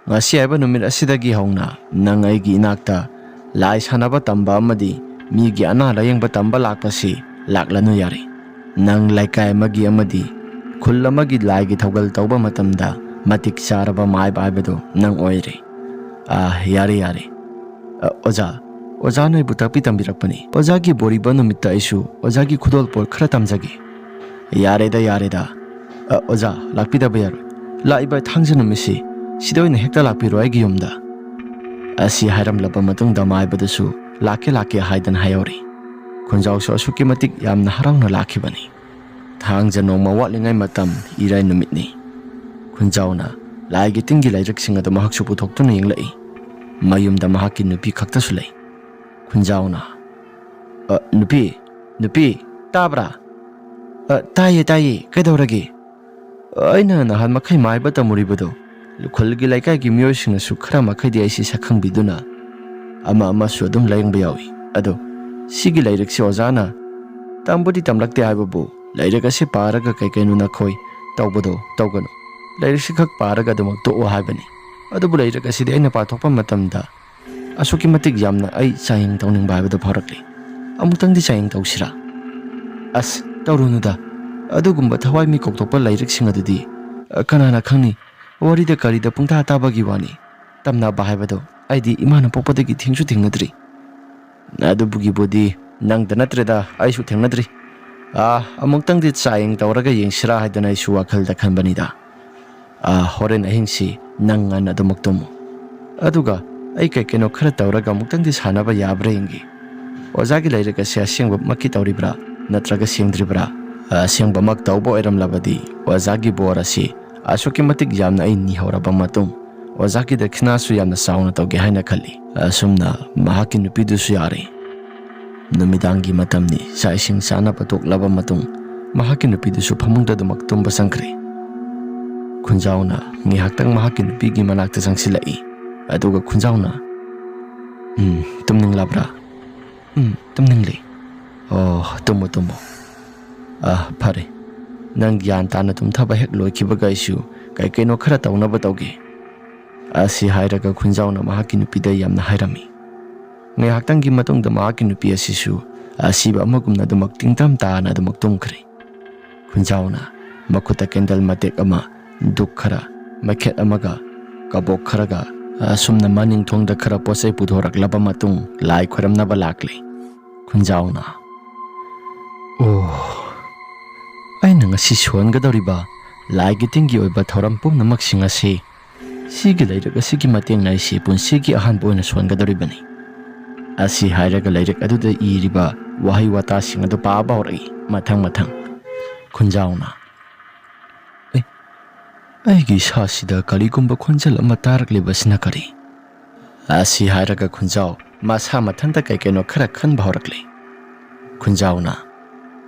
ꯉꯁꯤ ꯍꯥꯏꯕ ꯅꯨꯃꯤꯠ ꯑꯁꯤꯗꯒꯤ ꯍꯧꯅ ꯅꯪ ꯑꯩꯒꯤ ꯏꯅꯥꯛꯇ ꯂꯥꯏ ꯁꯥꯟꯅꯕ ꯇꯝꯕ ꯑꯃꯗꯤ ꯃꯤꯒꯤ ꯑꯅꯥ ꯂꯥꯌꯦꯡꯕ ꯇꯝꯕ ꯂꯥꯛꯄꯁꯤ ꯂꯥꯛꯂꯅꯨ ꯌꯥꯔꯦ꯫ ꯅꯪ ꯂꯩꯀꯥꯏ ꯑꯃꯒꯤ ꯑꯃꯗꯤ ꯈꯨꯜ ꯑꯃꯒꯤ ꯂꯥꯏꯒꯤ ꯊꯧꯒꯜ ꯇꯧꯕ ꯃꯇꯝꯗ ꯃꯇꯤꯛ ꯆꯥꯔꯕ ꯃꯥꯏꯕ ꯍꯥꯏꯕꯗꯨ ꯅꯪ ꯑꯣꯏꯔꯦ꯫ ꯌꯥꯔꯦ ꯑꯣꯖꯥꯅ ꯑꯩꯕꯨ ꯇꯝꯕꯤꯔꯛꯄꯅꯤ꯫ ꯑꯣꯖꯥꯒꯤ ꯕꯣꯔꯤꯕ ꯅꯨꯃꯤꯠꯇ ꯑꯩꯁꯨ ꯑꯣꯖꯥꯒꯤ ꯈꯨꯗꯣꯜꯄꯣꯠ ꯈꯔ ꯇꯝꯖꯒꯦ꯫ ꯌꯥꯔꯦꯗ ꯑꯣꯖꯥ, ꯂꯥꯛꯄꯤꯗꯕ ꯌꯥꯔꯣꯏ꯫ ꯂꯥꯛꯏꯕ ꯊꯥꯡꯖ ꯅꯨꯃꯤꯠꯁꯤ ꯁꯤꯗ ꯑꯣꯏꯅ ꯍꯦꯛꯇ ꯂꯥꯛꯄꯤꯔꯣ ꯑꯩꯒꯤ ꯌꯨꯝꯗ꯫ ꯑꯁꯤ ꯍꯥꯏꯔꯝꯂꯕ ꯃꯇꯨꯡꯗ ꯃꯥꯏꯕꯗꯨꯁꯨ ꯂꯥꯛꯀꯦ ꯍꯥꯏꯗꯅ ꯍꯥꯏꯍꯧꯔꯤ꯫ ꯈꯨꯟꯖꯥꯎꯁꯨ ꯑꯁꯨꯛꯀꯤ ꯃꯇꯤꯛ ꯌꯥꯝꯅ ꯍꯔꯥꯎꯅ ꯂꯥꯛꯈꯤꯕꯅꯤ꯫ ꯊꯥꯡꯖ ꯅꯣꯡꯃ ꯋꯥꯠꯂꯤꯉꯩ ꯃꯇꯝ ꯏꯔꯥꯏ ꯅꯨꯃꯤꯠꯅꯤ꯫ ꯈꯨꯟꯖꯥꯎꯅ ꯂꯥꯏꯒꯤ ꯇꯤꯟꯒꯤ ꯂꯥꯏꯔꯤꯛꯁꯤꯡ ꯑꯗꯨ ꯃꯍꯥꯛꯁꯨ ꯄꯨꯊꯣꯛꯇꯨꯅ ꯌꯦꯡꯂꯛꯏ꯫ ꯃꯌꯨꯝꯗ ꯃꯍꯥꯛꯀꯤ ꯅꯨꯄꯤ ꯈꯛꯇꯁꯨ ꯂꯩ꯫ ꯈꯨꯟꯖꯥꯎꯅ ꯅꯨꯄꯤ ꯇꯥꯕ꯭ꯔꯥ? ꯇꯥꯏꯌꯦ ꯀꯩꯗꯧꯔꯒꯦ? ꯑꯩꯅ ꯅꯍꯥꯟ ꯃꯈꯩ ꯃꯥꯏꯕ ꯇꯝꯃꯨꯔꯤꯕꯗꯣ ꯈꯨꯜꯒꯤ ꯂꯩꯀꯥꯏꯒꯤ ꯃꯤꯑꯣꯏꯁꯤꯡꯅꯁꯨ ꯈꯔ ꯃꯈꯩꯗꯤ ꯑꯩꯁꯤ ꯁꯛꯈꯪꯕꯤꯗꯨꯅ ꯑꯃꯁꯨ ꯑꯗꯨꯝ ꯂꯥꯌꯦꯡꯕ ꯌꯥꯎꯏ꯫ ꯑꯗꯣ ꯁꯤꯒꯤ ꯂꯥꯏꯔꯤꯛꯁꯤ ꯑꯣꯖꯥꯅ ꯇꯝꯕꯨꯗꯤ ꯇꯝꯂꯛꯇꯦ ꯍꯥꯏꯕꯕꯨ ꯂꯥꯏꯔꯤꯛ ꯑꯁꯤ ꯄꯥꯔꯒ ꯀꯩꯅꯣ ꯅꯈꯣꯏ ꯇꯧꯕꯗꯣ ꯇꯧꯒꯅꯨ, ꯂꯥꯏꯔꯤꯛꯁꯤ ꯈꯛ ꯄꯥꯔꯒ ꯑꯗꯨꯃꯛ ꯇꯣꯛꯑꯣ ꯍꯥꯏꯕꯅꯤ꯫ ꯑꯗꯨꯕꯨ ꯂꯥꯏꯔꯤꯛ ꯑꯁꯤꯗꯤ ꯑꯩꯅ ꯄꯥꯊꯣꯛꯄ ꯃꯇꯝꯗ ꯑꯁꯨꯛꯀꯤ ꯃꯇꯤꯛ ꯌꯥꯝꯅ ꯑꯩ ꯆꯥꯡꯌꯦꯡ ꯇꯧꯅꯤꯡꯕ ꯍꯥꯏꯕꯗꯨ ꯐꯥꯎꯔꯛꯂꯤ꯫ ꯑꯃꯨꯛꯇꯪꯗꯤ ꯆꯥꯡꯌꯦꯡ ꯇꯧꯁꯤꯔꯥ? ꯇꯧꯔꯨꯅꯨꯗ, ꯑꯗꯨꯒꯨꯝꯕ ꯊꯋꯥꯏ ꯃꯤ ꯀꯣꯛꯊꯣꯛꯄ ꯂꯥꯏꯔꯤꯛꯁꯤꯡ ꯑꯗꯨꯗꯤ ꯀꯅꯥꯅ ꯈꯪꯅꯤ, ꯋꯥꯔꯤꯗ ꯀꯔꯤꯗ ꯄꯨꯡꯇꯥ ꯇꯥꯕꯒꯤ ꯋꯥꯅꯤ꯫ ꯇꯝꯅꯕ ꯍꯥꯏꯕꯗꯣ ꯑꯩꯗꯤ ꯏꯃꯥꯅ ꯄꯣꯛꯄꯗꯒꯤ ꯊꯦꯡꯅꯗ꯭ꯔꯤ꯫ ꯑꯗꯨꯕꯨꯒꯤꯕꯨꯗꯤ ꯅꯪꯗ ꯅꯠꯇ꯭ꯔꯦꯗ, ꯑꯩꯁꯨ ꯊꯦꯡꯅꯗ꯭ꯔꯤ꯫ ꯑꯃꯨꯛꯇꯪꯗꯤ ꯆꯥꯡꯌꯦꯡ ꯇꯧꯔꯒ ꯌꯦꯡꯁꯤꯔꯥ ꯍꯥꯏꯗꯅ ꯑꯩꯁꯨ ꯋꯥꯈꯜꯗ ꯈꯟꯕꯅꯤꯗ꯫ ꯍꯣꯔꯦꯟ ꯑꯍꯤꯡꯁꯤ ꯅꯪ ꯉꯟꯅ ꯑꯗꯨꯃꯛ ꯇꯨꯝꯃꯨ, ꯑꯗꯨꯒ ꯑꯩ ꯀꯩꯅꯣ ꯈꯔ ꯇꯧꯔꯒ ꯑꯃꯨꯛꯇꯪꯗꯤ ꯁꯥꯟꯅꯕ ꯌꯥꯕ꯭ꯔꯥ ꯌꯦꯡꯒꯦ꯫ ꯑꯣꯖꯥꯒꯤ ꯂꯥꯏꯔꯤꯛ ꯑꯁꯤ ꯑꯁꯦꯡꯕꯃꯛꯀꯤ ꯇꯧꯔꯤꯕ꯭ꯔꯥ ꯅꯠꯇ꯭ꯔꯒ ꯁꯦꯡꯗ꯭ꯔꯤꯕ꯭ꯔꯥ? ꯑꯁꯦꯡꯕꯃꯛ ꯇꯧꯕ ꯑꯣꯏꯔꯝꯂꯕꯗꯤ ꯑꯣꯖꯥꯒꯤ ꯕꯣꯔ ꯑꯁꯤ ꯑꯁꯨꯛꯀꯤ ꯃꯇꯤꯛ ꯌꯥꯝꯅ ꯑꯩ ꯅꯤꯍꯧꯔꯕ ꯃꯇꯨꯡ ꯑꯣꯖꯥꯒꯤ ꯗꯈꯤꯅꯥꯁꯨ ꯌꯥꯝꯅ ꯆꯥꯎꯅ ꯇꯧꯒꯦ ꯍꯥꯏꯅ ꯈꯜꯂꯤ꯫ ꯑꯁꯨꯝꯅ ꯃꯍꯥꯛꯀꯤ ꯅꯨꯄꯤꯗꯨꯁꯨ ꯌꯥꯔꯦ꯫ ꯅꯨꯃꯤꯗꯥꯡꯒꯤ ꯃꯇꯝꯅꯤ꯫ ꯆꯥꯛ ꯏꯁꯤꯡ ꯆꯥꯅꯕ ꯇꯣꯛꯂꯕ ꯃꯇꯨꯡ ꯃꯍꯥꯛꯀꯤ ꯅꯨꯄꯤꯗꯨꯁꯨ ꯐꯃꯨꯡꯗ ꯑꯗꯨꯃꯛ ꯇꯨꯝꯕ ꯆꯪꯈ꯭ꯔꯦ꯫ ꯈꯨꯟꯖꯥꯎꯅ ꯉꯥꯏꯍꯥꯛꯇꯪ ꯃꯍꯥꯛꯀꯤ ꯅꯨꯄꯤꯒꯤ ꯃꯅꯥꯛꯇ ꯆꯪꯁꯤꯜꯂꯛꯏ꯫ ꯑꯗꯨꯒ ꯈꯨꯟꯖꯥꯎꯅ ꯇꯨꯝꯅꯤꯡꯂꯕ꯭ꯔꯥ? ꯇꯨꯝꯅꯤꯡꯂꯦ꯫ ꯇꯨꯝꯃꯣ ꯐꯔꯦ, ꯅꯪ ꯒ꯭ꯌꯥꯟ ꯇꯥꯅ ꯇꯨꯝꯊꯕ ꯍꯦꯛ ꯂꯣꯏꯈꯤꯕꯒ ꯑꯩꯁꯨ ꯀꯩꯅꯣ ꯈꯔ ꯇꯧꯅꯕ ꯇꯧꯒꯦ꯫ ꯑꯁꯤ ꯍꯥꯏꯔꯒ ꯈꯨꯟꯖꯥꯎꯅ ꯃꯍꯥꯛꯀꯤ ꯅꯨꯄꯤꯗ ꯌꯥꯝꯅ ꯍꯥꯏꯔꯝꯃꯤ꯫ ꯉꯥꯏꯍꯥꯛꯇꯪꯒꯤ ꯃꯇꯨꯡꯗ ꯃꯍꯥꯛꯀꯤ ꯅꯨꯄꯤ ꯑꯁꯤꯁꯨ ꯑꯁꯤꯕ ꯑꯃꯒꯨꯝꯅ ꯑꯗꯨꯃꯛ ꯇꯤꯡꯇꯝ ꯇꯥꯅ ꯑꯗꯨꯃꯛ ꯇꯨꯝꯈ꯭ꯔꯦ꯫ ꯈꯨꯟꯖꯥꯎꯅ ꯃꯈꯨꯠꯇ ꯀꯦꯟꯗꯜ ꯃꯇꯦꯛ ꯑꯃ, ꯙꯨꯞ ꯈꯔ, ꯃꯩꯈꯦꯠ ꯑꯃꯒ, ꯀꯕꯣꯛ ꯈꯔꯒ ꯑꯁꯨꯝꯅ ꯃꯅꯤꯡꯊꯣꯡꯗ ꯈꯔ ꯄꯣꯠꯆꯩ ꯄꯨꯊꯣꯔꯛꯂꯕ ꯃꯇꯨꯡ ꯂꯥꯏ ꯈꯣꯏꯔꯝꯅꯕ ꯂꯥꯛꯂꯤ꯫ ꯈꯨꯟꯖꯥꯎꯅ ꯑꯣ ꯑꯩꯅ ꯉꯁꯤ ꯁꯣꯟꯒꯗꯧꯔꯤꯕ ꯂꯥꯏꯒꯤ ꯇꯤꯟꯒꯤ ꯑꯣꯏꯕ ꯊꯧꯔꯝ ꯄꯨꯝꯅꯃꯛꯁꯤꯡ ꯑꯁꯤ ꯁꯤꯒꯤ ꯂꯩꯔꯛ ꯑꯁꯤꯒꯤ ꯃꯇꯦꯡꯅ ꯑꯩꯁꯤ ꯄꯨꯟꯁꯤꯒꯤ ꯑꯍꯥꯟꯕ ꯑꯣꯏꯅ ꯁꯣꯟꯒꯗꯧꯔꯤꯕꯅꯤ ꯑꯁꯤ ꯍꯥꯏꯔꯒ ꯂꯩꯔꯛ ꯑꯗꯨꯗ ꯏꯔꯤꯕ ꯋꯥꯍꯩ ꯋꯥꯇꯥꯁꯤꯡ ꯑꯗꯨ ꯄꯥꯕ ꯍꯧꯔꯛꯏ ꯃꯊꯪ ꯃꯊꯪ ꯈꯨꯟꯖꯥꯎꯅ ꯑꯩꯒꯤ ꯏꯁꯥꯁꯤꯗ ꯀꯔꯤꯒꯨꯝꯕ ꯈꯣꯟꯖꯦꯜ ꯑꯃ ꯇꯥꯔꯛꯂꯤꯕꯁꯤꯅ ꯀꯔꯤ ꯑꯁꯤ ꯍꯥꯏꯔꯒ ꯈꯨꯟꯖꯥꯎ ꯃꯁꯥ ꯃꯊꯟꯇ ꯀꯩꯀꯩꯅꯣ ꯈꯔ ꯈꯟꯕ ꯍꯧꯔꯛꯂꯤ ꯈꯨꯟꯖꯥꯎꯅ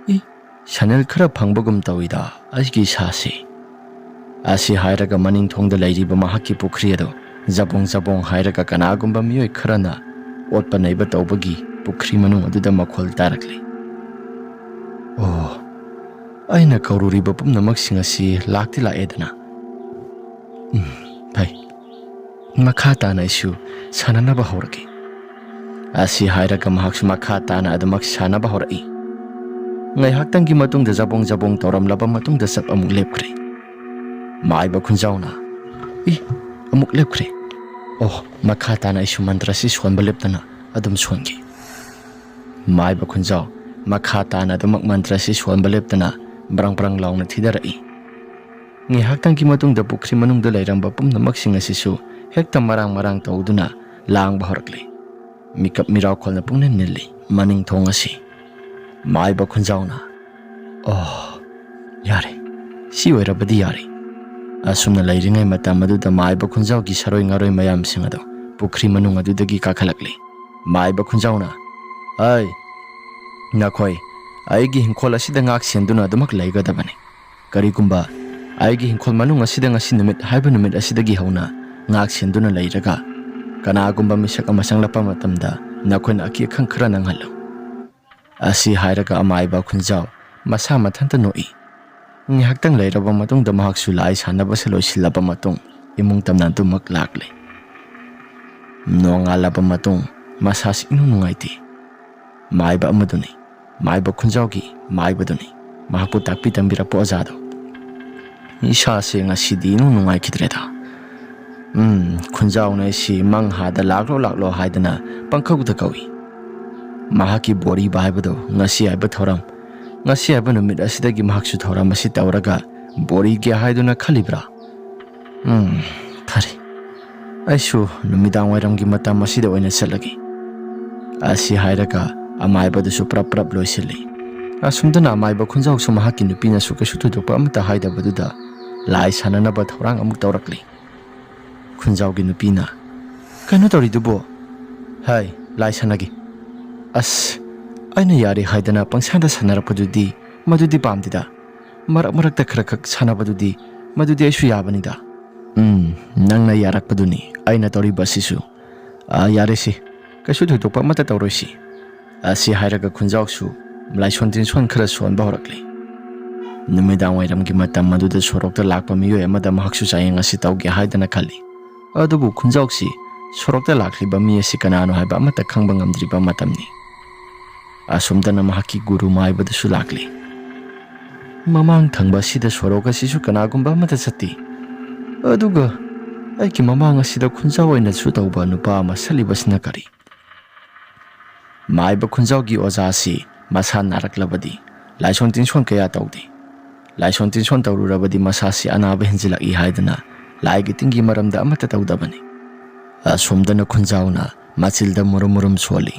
ꯁꯅꯦꯜ ꯈꯔ ꯐꯪꯕꯒꯨꯝ ꯇꯧꯏꯗ ꯑꯩꯒꯤ ꯏꯁꯥꯁꯤ ꯑꯁꯤ ꯍꯥꯏꯔꯒ ꯃꯅꯤꯡꯊꯣꯡꯗ ꯂꯩꯔꯤꯕ ꯃꯍꯥꯛꯀꯤ ꯄꯨꯈ꯭ꯔꯤ ꯑꯗꯨ ꯖꯕꯣꯡ ꯖꯕꯣꯡ ꯍꯥꯏꯔꯒ ꯀꯅꯥꯒꯨꯝꯕ ꯃꯤꯑꯣꯏ ꯈꯔꯅ ꯑꯣꯠꯄ ꯅꯩꯕ ꯇꯧꯕꯒꯤ ꯄꯨꯈ꯭ꯔꯤ ꯃꯅꯨꯡ ꯑꯗꯨꯗ ꯃꯈꯣꯜ ꯇꯥꯔꯛꯂꯤ ꯑꯣ ꯑꯩꯅ ꯀꯧꯔꯨꯔꯤꯕ ꯄꯨꯝꯅꯃꯛꯁꯤꯡ ꯑꯁꯤ ꯂꯥꯛꯇꯤ ꯂꯥꯛꯑꯦꯗꯅ ꯐꯩ ꯃꯈꯥ ꯇꯥꯅ ꯑꯩꯁꯨ ꯁꯥꯟꯅꯅꯕ ꯍꯧꯔꯒꯦ ꯑꯁꯤ ꯍꯥꯏꯔꯒ ꯃꯍꯥꯛꯁꯨ ꯃꯈꯥ ꯇꯥꯅ ꯑꯗꯨꯃꯛ ꯁꯥꯟꯅꯕ ꯍꯧꯔꯛꯏ ꯉꯥꯏꯍꯥꯛꯇꯪꯒꯤ ꯃꯇꯨꯡꯗ ꯖꯕꯣꯡ ꯖꯕꯣꯡ ꯇꯧꯔꯝꯂꯕ ꯃꯇꯨꯡꯗ ꯆꯞ ꯑꯃꯨꯛ ꯂꯦꯞꯈ꯭ꯔꯦ ꯃꯥꯏꯕ ꯈꯨꯟꯖꯥꯎꯅ ꯑꯃꯨꯛ ꯂꯦꯞꯈ꯭ꯔꯦ ꯑꯣ ꯃꯈꯥ ꯇꯥꯅ ꯑꯩꯁꯨ ꯃꯟꯇ꯭ꯔꯁꯤ ꯁꯣꯟꯕ ꯂꯦꯞꯇꯅ ꯑꯗꯨꯝ ꯁꯣꯟꯈꯤ ꯃꯥꯏꯕ ꯈꯨꯟꯖꯥꯎ ꯃꯈꯥ ꯇꯥꯅ ꯑꯗꯨꯃꯛ ꯃꯟꯇ꯭ꯔꯁꯤ ꯁꯣꯟꯕ ꯂꯦꯞꯇꯅ ꯕ꯭ꯔꯪ ꯕ꯭ꯔꯪ ꯂꯥꯎꯅ ꯊꯤꯗꯔꯛꯏ ꯉꯥꯏꯍꯥꯛꯇꯪꯒꯤ ꯃꯇꯨꯡꯗ ꯄꯨꯈ꯭ꯔꯤ ꯃꯅꯨꯡꯗ ꯂꯩꯔꯝꯕ ꯄꯨꯝꯅꯃꯛꯁꯤꯡ ꯑꯁꯤꯁꯨ ꯍꯦꯛꯇ ꯃꯔꯥꯡ ꯃꯔꯥꯡ ꯇꯧꯗꯨꯅ ꯂꯥꯡꯕ ꯍꯧꯔꯛꯂꯤ ꯃꯤꯀꯞ ꯃꯤꯔꯥꯎꯈꯣꯜꯅ ꯄꯨꯡꯅꯤꯜ ꯅꯤꯜꯂꯤ ꯃꯅꯤꯡ ꯊꯣꯡ ꯑꯁꯤ ꯃꯥꯏꯕ ꯈꯨꯟꯖꯥꯎꯅ ꯑꯣ ꯌꯥꯔꯦ ꯁꯤ ꯑꯣꯏꯔꯕꯗꯤ ꯌꯥꯔꯦ ꯑꯁꯨꯝꯅ ꯂꯩꯔꯤꯉꯩ ꯃꯇꯝ ꯑꯗꯨꯗ ꯃꯥꯏꯕ ꯈꯨꯟꯖꯥꯎꯒꯤ ꯁꯔꯣꯏ ꯉꯥꯔꯣꯏ ꯃꯌꯥꯝꯁꯤꯡ ꯑꯗꯨ ꯄꯨꯈ꯭ꯔꯤ ꯃꯅꯨꯡ ꯑꯗꯨꯗꯒꯤ ꯀꯥꯈꯠꯂꯛꯂꯤ ꯃꯥꯏꯕ ꯈꯨꯟꯖꯥꯎꯅ ꯅꯈꯣꯏ ꯑꯩꯒꯤ ꯍꯤꯡꯈꯣꯜ ꯑꯁꯤꯗ ꯉꯥꯛ ꯁꯦꯟꯗꯨꯅ ꯑꯗꯨꯃꯛ ꯂꯩꯒꯗꯕꯅꯤ ꯀꯔꯤꯒꯨꯝꯕ ꯑꯩꯒꯤ ꯍꯤꯡꯈꯣꯜ ꯃꯅꯨꯡ ꯑꯁꯤꯗ ꯉꯁꯤ ꯅꯨꯃꯤꯠ ꯍꯥꯏꯕ ꯅꯨꯃꯤꯠ ꯑꯁꯤꯗꯒꯤ ꯍꯧꯅ ꯉꯥꯛ ꯁꯦꯟꯗꯨꯅ ꯂꯩꯔꯒ ꯀꯅꯥꯒꯨꯝꯕ ꯃꯤꯁꯛ ꯑꯃ ꯆꯪꯂꯛꯄ ꯃꯇꯝꯗ ꯅꯈꯣꯏꯅ ꯑꯀꯤ ꯑꯈꯪ ꯈꯔ ꯅꯪꯍꯜꯂꯨ ꯑꯁꯤ ꯍꯥꯏꯔꯒ ꯑꯃꯥꯏꯕ ꯈꯨꯟꯖꯥꯎ ꯃꯁꯥ ꯃꯊꯟꯇ ꯅꯣꯛꯏ ꯉꯥꯏꯍꯥꯛꯇꯪ ꯂꯩꯔꯕ ꯃꯇꯨꯡꯗ ꯃꯍꯥꯛꯁꯨ ꯂꯥꯏ ꯁꯥꯟꯅꯕꯁꯤ ꯂꯣꯏꯁꯤꯜꯂꯕ ꯃꯇꯨꯡ ꯏꯃꯨꯡ ꯇꯝꯅ ꯑꯗꯨꯃꯛ ꯂꯥꯛꯂꯤ ꯅꯣꯡꯉꯥꯜꯂꯕ ꯃꯇꯨꯡ ꯃꯁꯥꯁꯤ ꯏꯅꯨꯡ ꯅꯨꯡꯉꯥꯏꯇꯦ ꯃꯥꯏꯕ ꯑꯃꯗꯨꯅꯤ ꯃꯥꯏꯕ ꯈꯨꯟꯖꯥꯎꯒꯤ ꯃꯥꯏꯕꯗꯨꯅꯤ ꯃꯍꯥꯛꯄꯨ ꯇꯥꯛꯄꯤ ꯇꯝꯕꯤꯔꯛꯄ ꯑꯣꯖꯥꯗꯣ ꯏꯁꯥꯁꯦ ꯉꯁꯤꯗꯤ ꯏꯅꯨꯡ ꯅꯨꯡꯉꯥꯏꯈꯤꯗ꯭ꯔꯦꯗ ꯈꯨꯟꯖꯥꯎꯅ ꯑꯩꯁꯤ ꯃꯪꯍꯥꯗ ꯂꯥꯛꯂꯣ ꯍꯥꯏꯗꯅ ꯄꯪꯀꯧꯗ ꯀꯧꯏ ꯃꯍꯥꯛꯀꯤ ꯕꯣꯔꯤꯕ ꯍꯥꯏꯕꯗꯣ ꯉꯁꯤ ꯍꯥꯏꯕ ꯊꯧꯔꯝ ꯉꯁꯤ ꯍꯥꯏꯕ ꯅꯨꯃꯤꯠ ꯑꯁꯤꯗꯒꯤ ꯃꯍꯥꯛꯁꯨ ꯊꯧꯔꯝ ꯑꯁꯤ ꯇꯧꯔꯒ ꯕꯣꯔꯤꯒꯦ ꯍꯥꯏꯗꯨꯅ ꯈꯜꯂꯤꯕ꯭ꯔꯥ ꯐꯔꯦ ꯑꯩꯁꯨ ꯅꯨꯃꯤꯗꯥꯡ ꯋꯥꯏꯔꯝꯒꯤ ꯃꯇꯝ ꯑꯁꯤꯗ ꯑꯣꯏꯅ ꯆꯠꯂꯒꯦ ꯑꯁꯤ ꯍꯥꯏꯔꯒ ꯑꯃꯥꯏꯕꯗꯨꯁꯨ ꯄ꯭ꯔꯞ ꯄ꯭ꯔꯞ ꯂꯣꯏꯁꯤꯜꯂꯤ ꯑꯁꯨꯝꯗꯅ ꯑꯃꯥꯏꯕ ꯈꯨꯟꯖꯥꯎꯁꯨ ꯃꯍꯥꯛꯀꯤ ꯅꯨꯄꯤꯅꯁꯨ ꯀꯩꯁꯨ ꯊꯣꯏꯗꯣꯛꯄ ꯑꯃꯠꯇ ꯍꯥꯏꯗꯕꯗꯨꯗ ꯂꯥꯏ ꯁꯥꯟꯅꯅꯕ ꯊꯧꯔꯥꯡ ꯑꯃꯨꯛ ꯇꯧꯔꯛꯂꯤ ꯈꯨꯟꯖꯥꯎꯒꯤ ꯅꯨꯄꯤꯅ ꯀꯩꯅꯣ ꯇꯧꯔꯤꯗꯨꯕꯣ ꯂꯥꯏ ꯁꯥꯟꯅꯒꯦ ꯑꯁ ꯑꯩꯅ ꯌꯥꯔꯦ ꯍꯥꯏꯗꯅ ꯄꯪꯁꯥꯟꯗ ꯁꯥꯟꯅꯔꯛꯄꯗꯨꯗꯤ ꯃꯗꯨꯗꯤ ꯄꯥꯝꯗꯦꯗ ꯃꯔꯛ ꯃꯔꯛꯇ ꯈꯔ ꯈꯛ ꯁꯥꯟꯅꯕꯗꯨꯗꯤ ꯃꯗꯨꯗꯤ ꯑꯩꯁꯨ ꯌꯥꯕꯅꯤꯗ ꯅꯪꯅ ꯌꯥꯔꯛꯄꯗꯨꯅꯤ ꯑꯩꯅ ꯇꯧꯔꯤꯕ ꯑꯁꯤꯁꯨ ꯌꯥꯔꯦꯁꯤ ꯀꯩꯁꯨ ꯊꯣꯏꯗꯣꯛꯄ ꯑꯃꯠꯇ ꯇꯧꯔꯣꯏꯁꯤ ꯑꯁꯤ ꯍꯥꯏꯔꯒ ꯈꯨꯟꯖꯥꯎꯁꯨ ꯂꯥꯏꯁꯣꯟ ꯇꯤꯟꯁꯣꯟ ꯈꯔ ꯁꯣꯟꯕ ꯍꯧꯔꯛꯂꯤ ꯅꯨꯃꯤꯗꯥꯡ ꯋꯥꯏꯔꯝꯒꯤ ꯃꯇꯝ ꯑꯗꯨꯗ ꯁꯣꯔꯣꯛꯇ ꯂꯥꯛꯄ ꯃꯤꯑꯣꯏ ꯑꯃꯗ ꯃꯍꯥꯛꯁꯨ ꯆꯥꯌꯦꯡ ꯑꯁꯤ ꯇꯧꯒꯦ ꯍꯥꯏꯗꯅ ꯈꯜꯂꯤ ꯑꯗꯨꯕꯨ ꯈꯨꯟꯖꯥꯎꯁꯤ ꯁꯣꯔꯣꯛꯇ ꯂꯥꯛꯂꯤꯕ ꯃꯤ ꯑꯁꯤ ꯀꯅꯥꯅꯣ ꯍꯥꯏꯕ ꯑꯃꯠꯇ ꯈꯪꯕ ꯉꯝꯗ꯭ꯔꯤꯕ ꯃꯇꯝꯅꯤ ꯑꯁꯨꯝꯗꯅ ꯃꯍꯥꯛꯀꯤ ꯒꯨꯔꯨ ꯃꯥꯏꯕꯗꯨꯁꯨ ꯂꯥꯛꯂꯤ ꯃꯃꯥꯡ ꯊꯪꯕ ꯑꯁꯤꯗ ꯁꯣꯔꯣꯛ ꯑꯁꯤꯁꯨ ꯀꯅꯥꯒꯨꯝꯕ ꯑꯃꯠꯇ ꯆꯠꯇꯦ ꯑꯗꯨꯒ ꯑꯩꯒꯤ ꯃꯃꯥꯡ ꯑꯁꯤꯗ ꯈꯨꯟꯖꯥꯎ ꯑꯣꯏꯅꯁꯨ ꯇꯧꯕ ꯅꯨꯄꯥ ꯑꯃ ꯁꯠꯂꯤꯕꯁꯤꯅ ꯀꯔꯤ ꯃꯥꯏꯕ ꯈꯨꯟꯖꯥꯎꯒꯤ ꯑꯣꯖꯥ ꯑꯁꯤ ꯃꯁꯥ ꯅꯥꯔꯛꯂꯕꯗꯤ ꯂꯥꯏꯁꯣꯟ ꯇꯤꯟꯁꯣꯟ ꯀꯌꯥ ꯇꯧꯗꯦ ꯂꯥꯏꯁꯣꯟ ꯇꯤꯟꯁꯣꯟ ꯇꯧꯔꯨꯔꯕꯗꯤ ꯃꯁꯥꯁꯤ ꯑꯅꯥꯕ ꯍꯦꯟꯖꯤꯜꯂꯛꯏ ꯍꯥꯏꯗꯅ ꯂꯥꯏꯒꯤ ꯇꯤꯟꯒꯤ ꯃꯔꯝꯗ ꯑꯃꯠꯇ ꯇꯧꯗꯕꯅꯤ ꯑꯁꯨꯝꯗꯅ ꯈꯨꯟꯖꯥꯎꯅ ꯃꯆꯤꯜꯗ ꯃꯨꯔꯨꯝ ꯃꯨꯔꯨꯝ ꯁꯣꯜꯂꯤ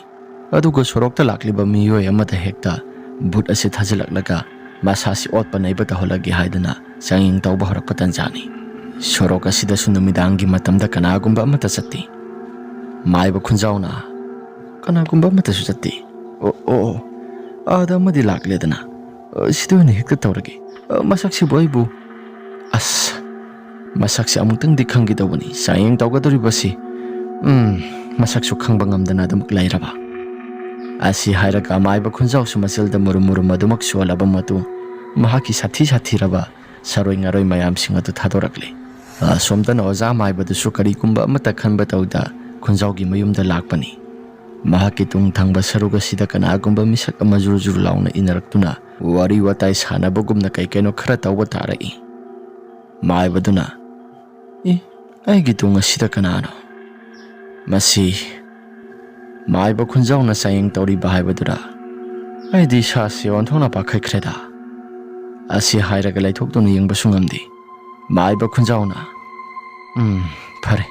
ꯑꯗꯨꯒ ꯁꯣꯔꯣꯛꯇ ꯂꯥꯛꯂꯤꯕ ꯃꯤꯑꯣꯏ ꯑꯃꯗ ꯍꯦꯛꯇ ꯚꯨꯠ ꯑꯁꯤ ꯊꯥꯖꯤꯜꯂꯛꯂꯒ ꯃꯁꯥꯁꯤ ꯑꯣꯠꯄ ꯅꯩꯕ ꯇꯧꯍꯜꯂꯒꯦ ꯍꯥꯏꯗꯅ ꯆꯥꯡꯌꯦꯡ ꯇꯧꯕ ꯍꯧꯔꯛꯄ ꯇꯥꯟꯖꯥꯅꯤ ꯁꯣꯔꯣꯛ ꯑꯁꯤꯗꯁꯨ ꯅꯨꯃꯤꯗꯥꯡꯒꯤ ꯃꯇꯝꯗ ꯀꯅꯥꯒꯨꯝꯕ ꯑꯃꯠꯇ ꯆꯠꯇꯦ ꯃꯥꯏꯕ ꯈꯨꯟꯖꯥꯎꯅ ꯀꯅꯥꯒꯨꯝꯕ ꯑꯃꯠꯇꯁꯨ ꯆꯠꯇꯦ ꯑꯥꯗ ꯑꯃꯗꯤ ꯂꯥꯛꯂꯦꯗꯅ ꯁꯤꯗ ꯑꯣꯏꯅ ꯍꯦꯛꯇ ꯇꯧꯔꯒꯦ ꯃꯁꯛꯁꯤꯕꯨ ꯑꯩꯕꯨ ꯑꯁ ꯃꯁꯛꯁꯦ ꯑꯃꯨꯛꯇꯪꯗꯤ ꯈꯪꯒꯗꯧꯕꯅꯤ ꯆꯥꯡꯌꯦꯡ ꯇꯧꯒꯗꯧꯔꯤꯕꯁꯤ ꯃꯁꯛꯁꯨ ꯈꯪꯕ ꯉꯝꯗꯅ ꯑꯗꯨꯃꯛ ꯂꯩꯔꯕ ꯑꯁꯤ ꯍꯥꯏꯔꯒ ꯑꯃꯥꯏꯕ ꯈꯨꯟꯖꯥꯎꯁꯨ ꯃꯆꯤꯜꯗ ꯃꯨꯔꯨꯝ ꯃꯨꯔꯨꯝ ꯑꯗꯨꯃꯛ ꯁꯣꯜꯂꯕ ꯃꯇꯨꯡ ꯃꯍꯥꯛꯀꯤ ꯁꯥꯊꯤꯔꯕ ꯁꯔꯣꯏ ꯉꯥꯔꯣꯏ ꯃꯌꯥꯝꯁꯤꯡ ꯑꯗꯨ ꯊꯥꯗꯣꯔꯛꯂꯤ ꯑꯁꯣꯝꯗꯅ ꯑꯣꯖꯥ ꯃꯥꯏꯕꯗꯨꯁꯨ ꯀꯔꯤꯒꯨꯝꯕ ꯑꯃꯠꯇ ꯈꯟꯕ ꯇꯧꯗ ꯈꯨꯟꯖꯥꯎꯒꯤ ꯃꯌꯨꯝꯗ ꯂꯥꯛꯄꯅꯤ ꯃꯍꯥꯛꯀꯤ ꯇꯨꯡ ꯊꯪꯕ ꯁꯔꯨꯛ ꯑꯁꯤꯗ ꯀꯅꯥꯒꯨꯝꯕ ꯃꯤꯁꯛ ꯑꯃ ꯖꯨꯔꯨ ꯖꯨꯔꯨ ꯂꯥꯎꯅ ꯏꯟꯅꯔꯛꯇꯨꯅ ꯋꯥꯔꯤ ꯋꯥꯇꯥꯏ ꯁꯥꯟꯅꯕꯒꯨꯝꯅ ꯀꯩꯅꯣ ꯈꯔ ꯇꯧꯕ ꯇꯥꯔꯛꯏ ꯃꯥꯏꯕꯗꯨꯅ ꯑꯩꯒꯤ ꯇꯨꯡ ꯑꯁꯤꯗ ꯀꯅꯥꯅꯣ ꯃꯁꯤ ꯃꯥꯏꯕ ꯈꯨꯟꯖꯥꯎꯅ ꯆꯥꯡꯌꯦꯡ ꯇꯧꯔꯤꯕ ꯍꯥꯏꯕꯗꯨꯔ ꯑꯩꯗꯤ ꯏꯁꯥꯁꯤ ꯑꯣꯟꯊꯣꯛꯅ ꯄꯥꯈꯠꯈ꯭ꯔꯦꯗ ꯑꯁꯤ ꯍꯥꯏꯔꯒ ꯂꯩꯊꯣꯛꯇꯨꯅ ꯌꯦꯡꯕꯁꯨ ꯉꯝꯗꯦ ꯃꯥꯏꯕ ꯈꯨꯟꯖꯥꯎꯅ ꯐꯔꯦ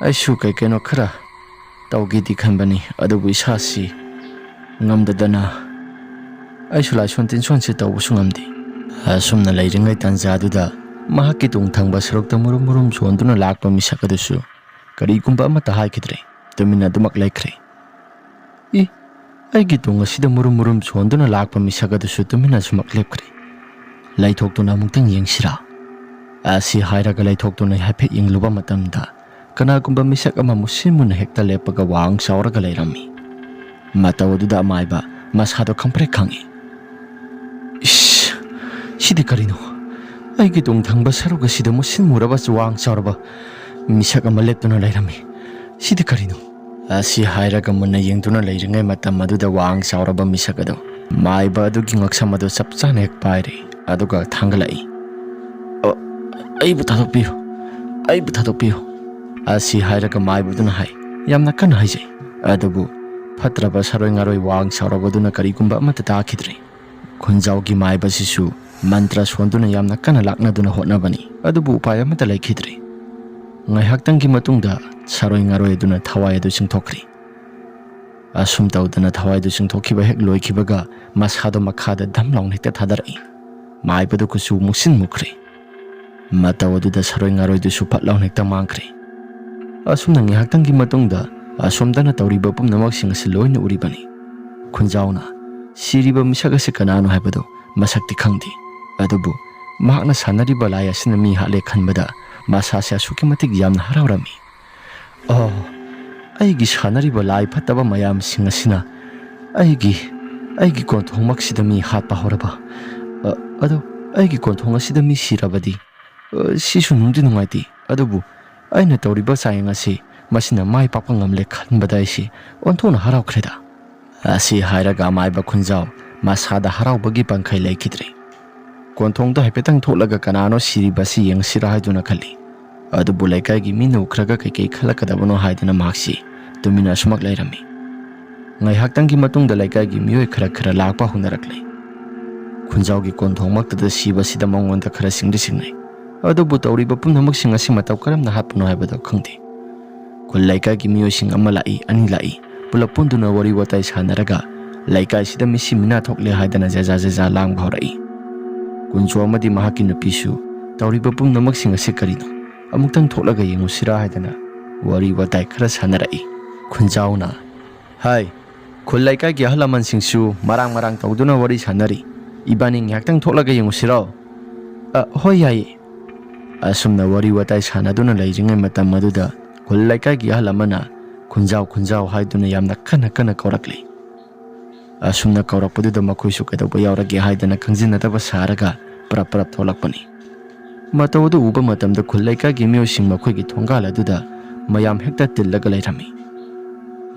ꯑꯩꯁꯨ ꯀꯩꯅꯣ ꯈꯔ ꯇꯧꯒꯦꯗꯤ ꯈꯟꯕꯅꯤ ꯑꯗꯨꯕꯨ ꯏꯁꯥꯁꯤ ꯉꯝꯗꯗꯅ ꯑꯩꯁꯨ ꯂꯥꯏꯁꯣꯟ ꯇꯤꯟꯁꯣꯟꯁꯤ ꯇꯧꯕꯁꯨ ꯉꯝꯗꯦ ꯑꯁꯨꯝꯅ ꯂꯩꯔꯤꯉꯩ ꯇꯥꯟꯖꯥꯗꯨꯗ ꯃꯍꯥꯛꯀꯤ ꯇꯨꯡ ꯊꯪꯕ ꯁꯔꯨꯛꯇ ꯃꯨꯔꯨꯝ ꯃꯨꯔꯨꯝ ꯆꯣꯟꯗꯨꯅ ꯂꯥꯛꯄ ꯃꯤꯁꯛ ꯑꯗꯨꯁꯨ ꯀꯔꯤꯒꯨꯝꯕ ꯑꯃꯠꯇ ꯍꯥꯏꯈꯤꯗ꯭ꯔꯦ ꯇꯨꯃꯤꯟꯅ ꯑꯗꯨꯃꯛ ꯂꯩꯈ꯭ꯔꯦ ꯑꯩꯒꯤ ꯇꯨꯡ ꯑꯁꯤꯗ ꯃꯨꯔꯨꯝ ꯃꯨꯔꯨꯝ ꯆꯣꯟꯗꯨꯅ ꯂꯥꯛꯄ ꯃꯤꯁꯛ ꯑꯗꯨꯁꯨ ꯇꯨꯃꯤꯟꯅ ꯁꯨꯃꯛ ꯂꯦꯞꯈ꯭ꯔꯦ ꯂꯩꯊꯣꯛꯇꯨꯅ ꯑꯃꯨꯛꯇꯪ ꯌꯦꯡꯁꯤꯔꯥ ꯑꯁꯤ ꯍꯥꯏꯔꯒ ꯂꯩꯊꯣꯛꯇꯨꯅ ꯍꯥꯏꯐꯦꯠ ꯌꯦꯡꯂꯨꯕ ꯃꯇꯝꯗ ꯀꯅꯥꯒꯨꯝꯕ ꯃꯤꯁꯛ ꯑꯃ ꯃꯨꯁꯤꯟ ꯃꯨꯟꯅ ꯍꯦꯛꯇ ꯂꯦꯞꯄꯒ ꯋꯥꯡ ꯆꯥꯎꯔꯒ ꯂꯩꯔꯝꯃꯤ ꯃꯇꯧ ꯑꯗꯨꯗ ꯑꯃꯥꯏꯕ ꯃꯁꯥꯗꯣ ꯈꯪꯄ꯭ꯔꯦꯛ ꯈꯪꯉꯤ ꯏꯁ ꯁꯤꯗꯤ ꯀꯔꯤꯅꯣ ꯑꯩꯒꯤ ꯇꯨꯡ ꯊꯪꯕ ꯁꯔꯨꯛ ꯑꯁꯤꯗ ꯃꯨꯁꯤꯟ ꯃꯨꯔꯕ ꯋꯥꯡ ꯆꯥꯎꯔꯕ ꯃꯤꯁꯛ ꯑꯃ ꯂꯦꯞꯇꯨꯅ ꯂꯩꯔꯝꯃꯤ ꯁꯤꯗꯤ ꯀꯔꯤꯅꯣ ꯑꯁꯤ ꯍꯥꯏꯔꯒ ꯃꯨꯟꯅ ꯌꯦꯡꯗꯨꯅ ꯂꯩꯔꯤꯉꯩ ꯃꯇꯝ ꯑꯗꯨꯗ ꯋꯥꯡ ꯆꯥꯎꯔꯕ ꯃꯤꯁꯛ ꯑꯗꯨ ꯃꯥꯏꯕ ꯑꯗꯨꯒꯤ ꯉꯛꯁꯝ ꯑꯗꯨ ꯆꯞ ꯆꯥꯅ ꯍꯦꯛ ꯄꯥꯏꯔꯦ ꯑꯗꯨꯒ ꯊꯥꯡꯒꯠꯂꯛꯏ ꯑꯩꯕꯨ ꯊꯥꯗꯣꯛꯄꯤꯌꯨ ꯑꯁꯤ ꯍꯥꯏꯔꯒ ꯃꯥꯏꯕꯗꯨꯅ ꯍꯥꯏ ꯌꯥꯝꯅ ꯀꯟꯅ ꯍꯥꯏꯖꯩ ꯑꯗꯨꯕꯨ ꯐꯠꯇ꯭ꯔꯕ ꯁꯔꯣꯏ ꯉꯥꯔꯣꯏ ꯋꯥꯡ ꯆꯥꯎꯔꯕꯗꯨꯅ ꯀꯔꯤꯒꯨꯝꯕ ꯑꯃꯠꯇ ꯇꯥꯈꯤꯗ꯭ꯔꯦ ꯈꯨꯟꯖꯥꯎꯒꯤ ꯃꯥꯏꯕꯁꯤꯁꯨ ꯃꯟꯇ꯭ꯔ ꯁꯣꯟꯗꯨꯅ ꯌꯥꯝꯅ ꯀꯟꯅ ꯂꯥꯛꯅꯗꯨꯅ ꯍꯣꯠꯅꯕꯅꯤ ꯑꯗꯨꯕꯨ ꯎꯄꯥꯏ ꯑꯃꯠꯇ ꯂꯩꯈꯤꯗ꯭ꯔꯦ ꯉꯥꯏꯍꯥꯛꯇꯪꯒꯤ ꯃꯇꯨꯡꯗ ꯁꯔꯣꯏ ꯉꯥꯔꯣꯏ ꯑꯗꯨꯅ ꯊꯋꯥꯏ ꯑꯗꯨ ꯆꯤꯡꯊꯣꯛꯈ꯭ꯔꯦ ꯑꯁꯨꯝ ꯇꯧꯗꯅ ꯊꯋꯥꯏꯗꯨ ꯆꯤꯡꯊꯣꯛꯈꯤꯕ ꯍꯦꯛ ꯂꯣꯏꯈꯤꯕꯒ ꯃꯁꯥꯗꯣ ꯃꯈꯥꯗ ꯙꯝ ꯂꯥꯎꯅ ꯍꯦꯛꯇ ꯊꯥꯗꯔꯛꯏ ꯃꯥꯏꯕꯗꯨ ꯀꯨꯆꯨ ꯃꯨꯛꯁꯤꯟ ꯃꯨꯛꯈ꯭ꯔꯦ ꯃꯇꯧ ꯑꯗꯨꯗ ꯁꯔꯣꯏ ꯉꯥꯔꯣꯏꯗꯨꯁꯨ ꯐꯠ ꯂꯥꯎꯅ ꯍꯦꯛꯇ ꯃꯥꯡꯈ꯭ꯔꯦ ꯑꯁꯨꯝꯅ ꯉꯥꯏꯍꯥꯛꯇꯪꯒꯤ ꯃꯇꯨꯡꯗ ꯑꯁꯣꯝꯗꯅ ꯇꯧꯔꯤꯕ ꯄꯨꯝꯅꯃꯛꯁꯤꯡ ꯑꯁꯤ ꯂꯣꯏꯅ ꯎꯔꯤꯕꯅꯤ ꯈꯨꯟꯖꯥꯎꯅ ꯁꯤꯔꯤꯕ ꯃꯤꯁꯛ ꯑꯁꯤ ꯀꯅꯥꯅꯣ ꯍꯥꯏꯕꯗꯨ ꯃꯁꯛꯇꯤ ꯈꯪꯗꯦ ꯑꯗꯨꯕꯨ ꯃꯍꯥꯛꯅ ꯁꯥꯟꯅꯔꯤꯕ ꯂꯥꯏ ꯑꯁꯤꯅ ꯃꯤ ꯍꯥꯠꯂꯦ ꯈꯟꯕꯗ ꯃꯁꯥꯁꯦ ꯑꯁꯨꯛꯀꯤ ꯃꯇꯤꯛ ꯌꯥꯝꯅ ꯍꯔꯥꯎꯔꯝꯃꯤ ꯑꯩꯒꯤ ꯁꯥꯟꯅꯔꯤꯕ ꯂꯥꯏ ꯐꯠꯇꯕ ꯃꯌꯥꯝꯁꯤꯡ ꯑꯁꯤꯅ ꯑꯩꯒꯤ ꯀꯣꯟꯊꯣꯡꯃꯛꯁꯤꯗ ꯃꯤ ꯍꯥꯠꯄ ꯍꯧꯔꯕ ꯑꯗꯣ ꯑꯩꯒꯤ ꯀꯣꯟꯊꯣꯡ ꯑꯁꯤꯗ ꯃꯤ ꯁꯤꯔꯕꯗꯤ ꯁꯤꯁꯨ ꯅꯨꯡꯗꯤ ꯅꯨꯡꯉꯥꯏꯇꯦ ꯑꯗꯨꯕꯨ ꯑꯩꯅ ꯇꯧꯔꯤꯕ ꯆꯥꯌꯦꯡ ꯑꯁꯤ ꯃꯁꯤꯅ ꯃꯥꯏ ꯄꯥꯛꯄ ꯉꯝꯂꯦ ꯈꯟꯕꯗ ꯑꯩꯁꯤ ꯑꯣꯟꯊꯣꯛꯅ ꯍꯔꯥꯎꯈ꯭ꯔꯦꯗ ꯑꯁꯤ ꯍꯥꯏꯔꯒ ꯑꯃꯥꯏꯕ ꯈꯨꯟꯖꯥꯎ ꯃꯁꯥꯗ ꯍꯔꯥꯎꯕꯒꯤ ꯄꯪꯈꯩ ꯂꯩꯈꯤꯗ꯭ꯔꯦ ꯀꯣꯟꯊꯣꯡꯗ ꯍꯥꯏꯐꯦꯠꯇꯪ ꯊꯣꯛꯂꯒ ꯀꯅꯥꯅꯣ ꯁꯤꯔꯤꯕꯁꯤ ꯌꯦꯡꯁꯤꯔꯥ ꯍꯥꯏꯗꯨꯅ ꯈꯜꯂꯤ ꯑꯗꯨꯕꯨ ꯂꯩꯀꯥꯏꯒꯤ ꯃꯤꯅ ꯎꯈ꯭ꯔꯒ ꯀꯩꯀꯩ ꯈꯜꯂꯛꯀꯗꯕꯅꯣ ꯍꯥꯏꯗꯨꯅ ꯃꯍꯥꯛꯁꯤ ꯇꯨꯃꯤꯟꯅ ꯑꯁꯨꯃꯛ ꯂꯩꯔꯝꯃꯤ ꯉꯥꯏꯍꯥꯛꯇꯪꯒꯤ ꯃꯇꯨꯡꯗ ꯂꯩꯀꯥꯏꯒꯤ ꯃꯤꯑꯣꯏ ꯈꯔ ꯂꯥꯛꯄ ꯍꯧꯅꯔꯛꯂꯦ ꯈꯨꯟꯖꯥꯎꯒꯤ ꯀꯣꯟꯊꯣꯡꯃꯛꯇꯗ ꯁꯤꯕꯁꯤꯗ ꯃꯉꯣꯟꯗ ꯈꯔ ꯁꯤꯡꯅꯩ ꯑꯗꯨꯕꯨ ꯇꯧꯔꯤꯕ ꯄꯨꯝꯅꯃꯛꯁꯤꯡ ꯑꯁꯤ ꯃꯇꯧ ꯀꯔꯝꯅ ꯍꯥꯠꯄꯅꯣ ꯍꯥꯏꯕꯗꯨ ꯈꯪꯗꯦ ꯈꯨꯜ ꯂꯩꯀꯥꯏꯒꯤ ꯃꯤꯑꯣꯏꯁꯤꯡ ꯑꯃ ꯂꯥꯛꯏ ꯑꯅꯤ ꯂꯥꯛꯏ ꯄꯨꯂꯞ ꯄꯨꯟꯗꯨꯅ ꯋꯥꯔꯤ ꯋꯥꯇꯥꯏ ꯁꯥꯟꯅꯔꯒ ꯂꯩꯀꯥꯏꯁꯤꯗ ꯃꯤꯁꯤ ꯃꯤꯅꯥ ꯊꯣꯛꯂꯦ ꯍꯥꯏꯗꯅ ꯖꯦꯖꯥ ꯂꯥꯡꯕ ꯍꯧꯔꯛꯏ ꯀꯨꯟꯖꯣ ꯑꯃꯗꯤ ꯃꯍꯥꯛꯀꯤ ꯅꯨꯄꯤꯁꯨ ꯇꯧꯔꯤꯕ ꯄꯨꯝꯅꯃꯛꯁꯤꯡ ꯑꯁꯤ ꯀꯔꯤꯅꯣ ꯑꯃꯨꯛꯇꯪ ꯊꯣꯛꯂꯒ ꯌꯦꯡꯉꯨꯁꯤꯔꯥ ꯍꯥꯏꯗꯅ ꯋꯥꯔꯤ ꯋꯥꯇꯥꯏ ꯈꯔ ꯁꯥꯟꯅꯔꯛꯏ ꯈꯨꯟꯖꯥꯎꯅ ꯍꯥꯏ ꯈꯨꯜ ꯂꯩꯀꯥꯏꯒꯤ ꯑꯍꯜ ꯂꯃꯟꯁꯤꯡꯁꯨ ꯃꯔꯥꯡ ꯇꯧꯗꯨꯅ ꯋꯥꯔꯤ ꯁꯥꯟꯅꯔꯤ ꯏꯕꯥꯅꯤ ꯉꯥꯏꯍꯥꯛꯇꯪ ꯊꯣꯛꯂꯒ ꯌꯦꯡꯉꯨꯁꯤꯔꯣ ꯍꯣꯏ ꯌꯥꯏꯌꯦ ꯑꯁꯨꯝꯅ ꯋꯥꯔꯤ ꯋꯥꯇꯥꯏ ꯁꯥꯟꯅꯗꯨꯅ ꯂꯩꯔꯤꯉꯩ ꯃꯇꯝ ꯑꯗꯨꯗ ꯈꯨꯜ ꯂꯩꯀꯥꯏꯒꯤ ꯑꯍꯜ ꯑꯃꯅ ꯈꯨꯟꯖꯥꯎ ꯍꯥꯏꯗꯨꯅ ꯌꯥꯝꯅ ꯀꯟꯅ ꯀꯧꯔꯛꯂꯤ ꯑꯁꯨꯝꯅ ꯀꯧꯔꯛꯄꯗꯨꯗ ꯃꯈꯣꯏꯁꯨ ꯀꯩꯗꯧꯕ ꯌꯥꯎꯔꯒꯦ ꯍꯥꯏꯗꯅ ꯈꯪꯖꯤꯟꯅꯗꯕ ꯁꯥꯔꯒ ꯄꯔꯞ ꯊꯣꯛꯂꯛꯄꯅꯤ ꯃꯇꯧ ꯑꯗꯨ ꯎꯕ ꯃꯇꯝꯗ ꯈꯨꯜ ꯂꯩꯀꯥꯏꯒꯤ ꯃꯤꯑꯣꯏꯁꯤꯡ ꯃꯈꯣꯏꯒꯤ ꯊꯣꯡꯒꯥꯜ ꯑꯗꯨꯗ ꯃꯌꯥꯝ ꯍꯦꯛꯇ ꯇꯤꯜꯂꯒ ꯂꯩꯔꯝꯃꯤ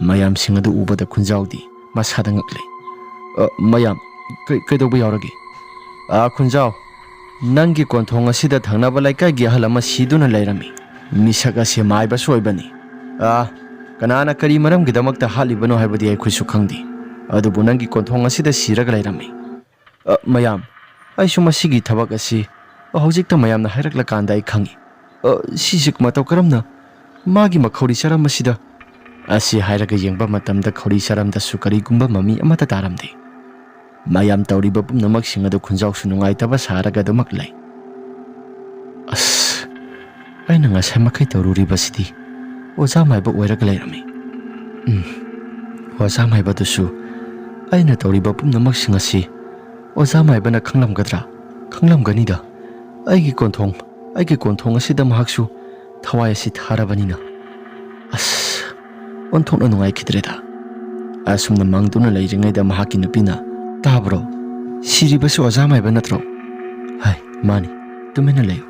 ꯃꯌꯥꯝꯁꯤꯡ ꯑꯗꯨ ꯎꯕꯗ ꯈꯨꯟꯖꯥꯎꯗꯤ ꯃꯁꯥꯗ ꯉꯛꯂꯤ ꯃꯌꯥꯝ ꯀꯩꯗꯧꯕ ꯌꯥꯎꯔꯒꯦ ꯈꯨꯟꯖꯥꯎ ꯅꯪꯒꯤ ꯀꯣꯟꯊꯣꯡ ꯑꯁꯤꯗ ꯊꯪꯅꯕ ꯂꯩꯀꯥꯏꯒꯤ ꯑꯍꯜ ꯑꯃ ꯁꯤꯗꯨꯅ ꯂꯩꯔꯝꯃꯤ ꯃꯤꯁꯛ ꯑꯁꯤ ꯃꯥꯏꯕꯁꯨ ꯑꯣꯏꯕꯅꯤ ꯀꯅꯥꯅ ꯀꯔꯤ ꯃꯔꯝꯒꯤꯗꯃꯛꯇ ꯍꯥꯠꯂꯤꯕꯅꯣ ꯍꯥꯏꯕꯗꯤ ꯑꯩꯈꯣꯏꯁꯨ ꯈꯪꯗꯦ ꯑꯗꯨꯕꯨ ꯅꯪꯒꯤ ꯀꯣꯟꯊꯣꯡ ꯑꯁꯤꯗ ꯁꯤꯔꯒ ꯂꯩꯔꯝꯃꯤ ꯃꯌꯥꯝ ꯑꯩꯁꯨ ꯃꯁꯤꯒꯤ ꯊꯕꯛ ꯑꯁꯤ ꯍꯧꯖꯤꯛꯇ ꯃꯌꯥꯝꯅ ꯍꯥꯏꯔꯛꯂꯀꯥꯟꯗ ꯑꯩ ꯈꯪꯉꯤ ꯁꯤꯁꯤ ꯃꯇꯧ ꯀꯔꯝꯅ ꯃꯥꯒꯤ ꯃꯈꯧꯔꯤ ꯆꯔꯝ ꯑꯁꯤꯗ ꯑꯁꯤ ꯍꯥꯏꯔꯒ ꯌꯦꯡꯕ ꯃꯇꯝꯗ ꯈꯧꯔꯤ ꯆꯔꯝꯗꯁꯨ ꯀꯔꯤꯒꯨꯝꯕ ꯃꯃꯤ ꯑꯃꯠꯇ ꯇꯥꯔꯝꯗꯦ ꯃꯌꯥꯝ ꯇꯧꯔꯤꯕ ꯄꯨꯝꯅꯃꯛꯁꯤꯡ ꯑꯗꯨ ꯈꯨꯟꯖꯥꯎꯁꯨ ꯅꯨꯡꯉꯥꯏꯇꯕ ꯁꯥꯔꯒ ꯑꯗꯨꯃꯛ ꯂꯩ ꯑꯩꯅ ꯉꯁꯥꯏ ꯃꯈꯩ ꯇꯧꯔꯨꯔꯤꯕꯁꯤꯗꯤ ꯑꯣꯖꯥ ꯃꯥꯏꯕ ꯑꯣꯏꯔꯒ ꯂꯩꯔꯝꯃꯤ ꯑꯣꯖꯥ ꯃꯥꯏꯕꯗꯨꯁꯨ ꯑꯩꯅ ꯇꯧꯔꯤꯕ ꯄꯨꯝꯅꯃꯛꯁꯤꯡ ꯑꯁꯤ ꯑꯣꯖꯥ ꯃꯥꯏꯕꯅ ꯈꯪꯂꯝꯒꯅꯤꯗ ꯑꯩꯒꯤ ꯀꯣꯟꯊꯣꯡ ꯑꯁꯤꯗ ꯃꯍꯥꯛꯁꯨ ꯊꯋꯥꯏ ꯑꯁꯤ ꯊꯥꯔꯕꯅꯤꯅ ꯑꯣꯟꯊꯣꯛꯅ ꯅꯨꯡꯉꯥꯏꯈꯤꯗ꯭ꯔꯦꯗ ꯑꯁꯨꯝꯅ ꯃꯪꯗꯨꯅ ꯂꯩꯔꯤꯉꯩꯗ ꯃꯍꯥꯛꯀꯤ ꯅꯨꯄꯤꯅ ꯇꯥꯕ꯭ꯔꯣ ꯁꯤꯔꯤꯕꯁꯨ ꯑꯣꯖꯥ ꯃꯥꯏꯕ ꯅꯠꯇ꯭ꯔꯣ ꯍꯥꯏ ꯃꯥꯅꯤ ꯇꯨꯃꯤꯟꯅ ꯂꯩꯌꯨ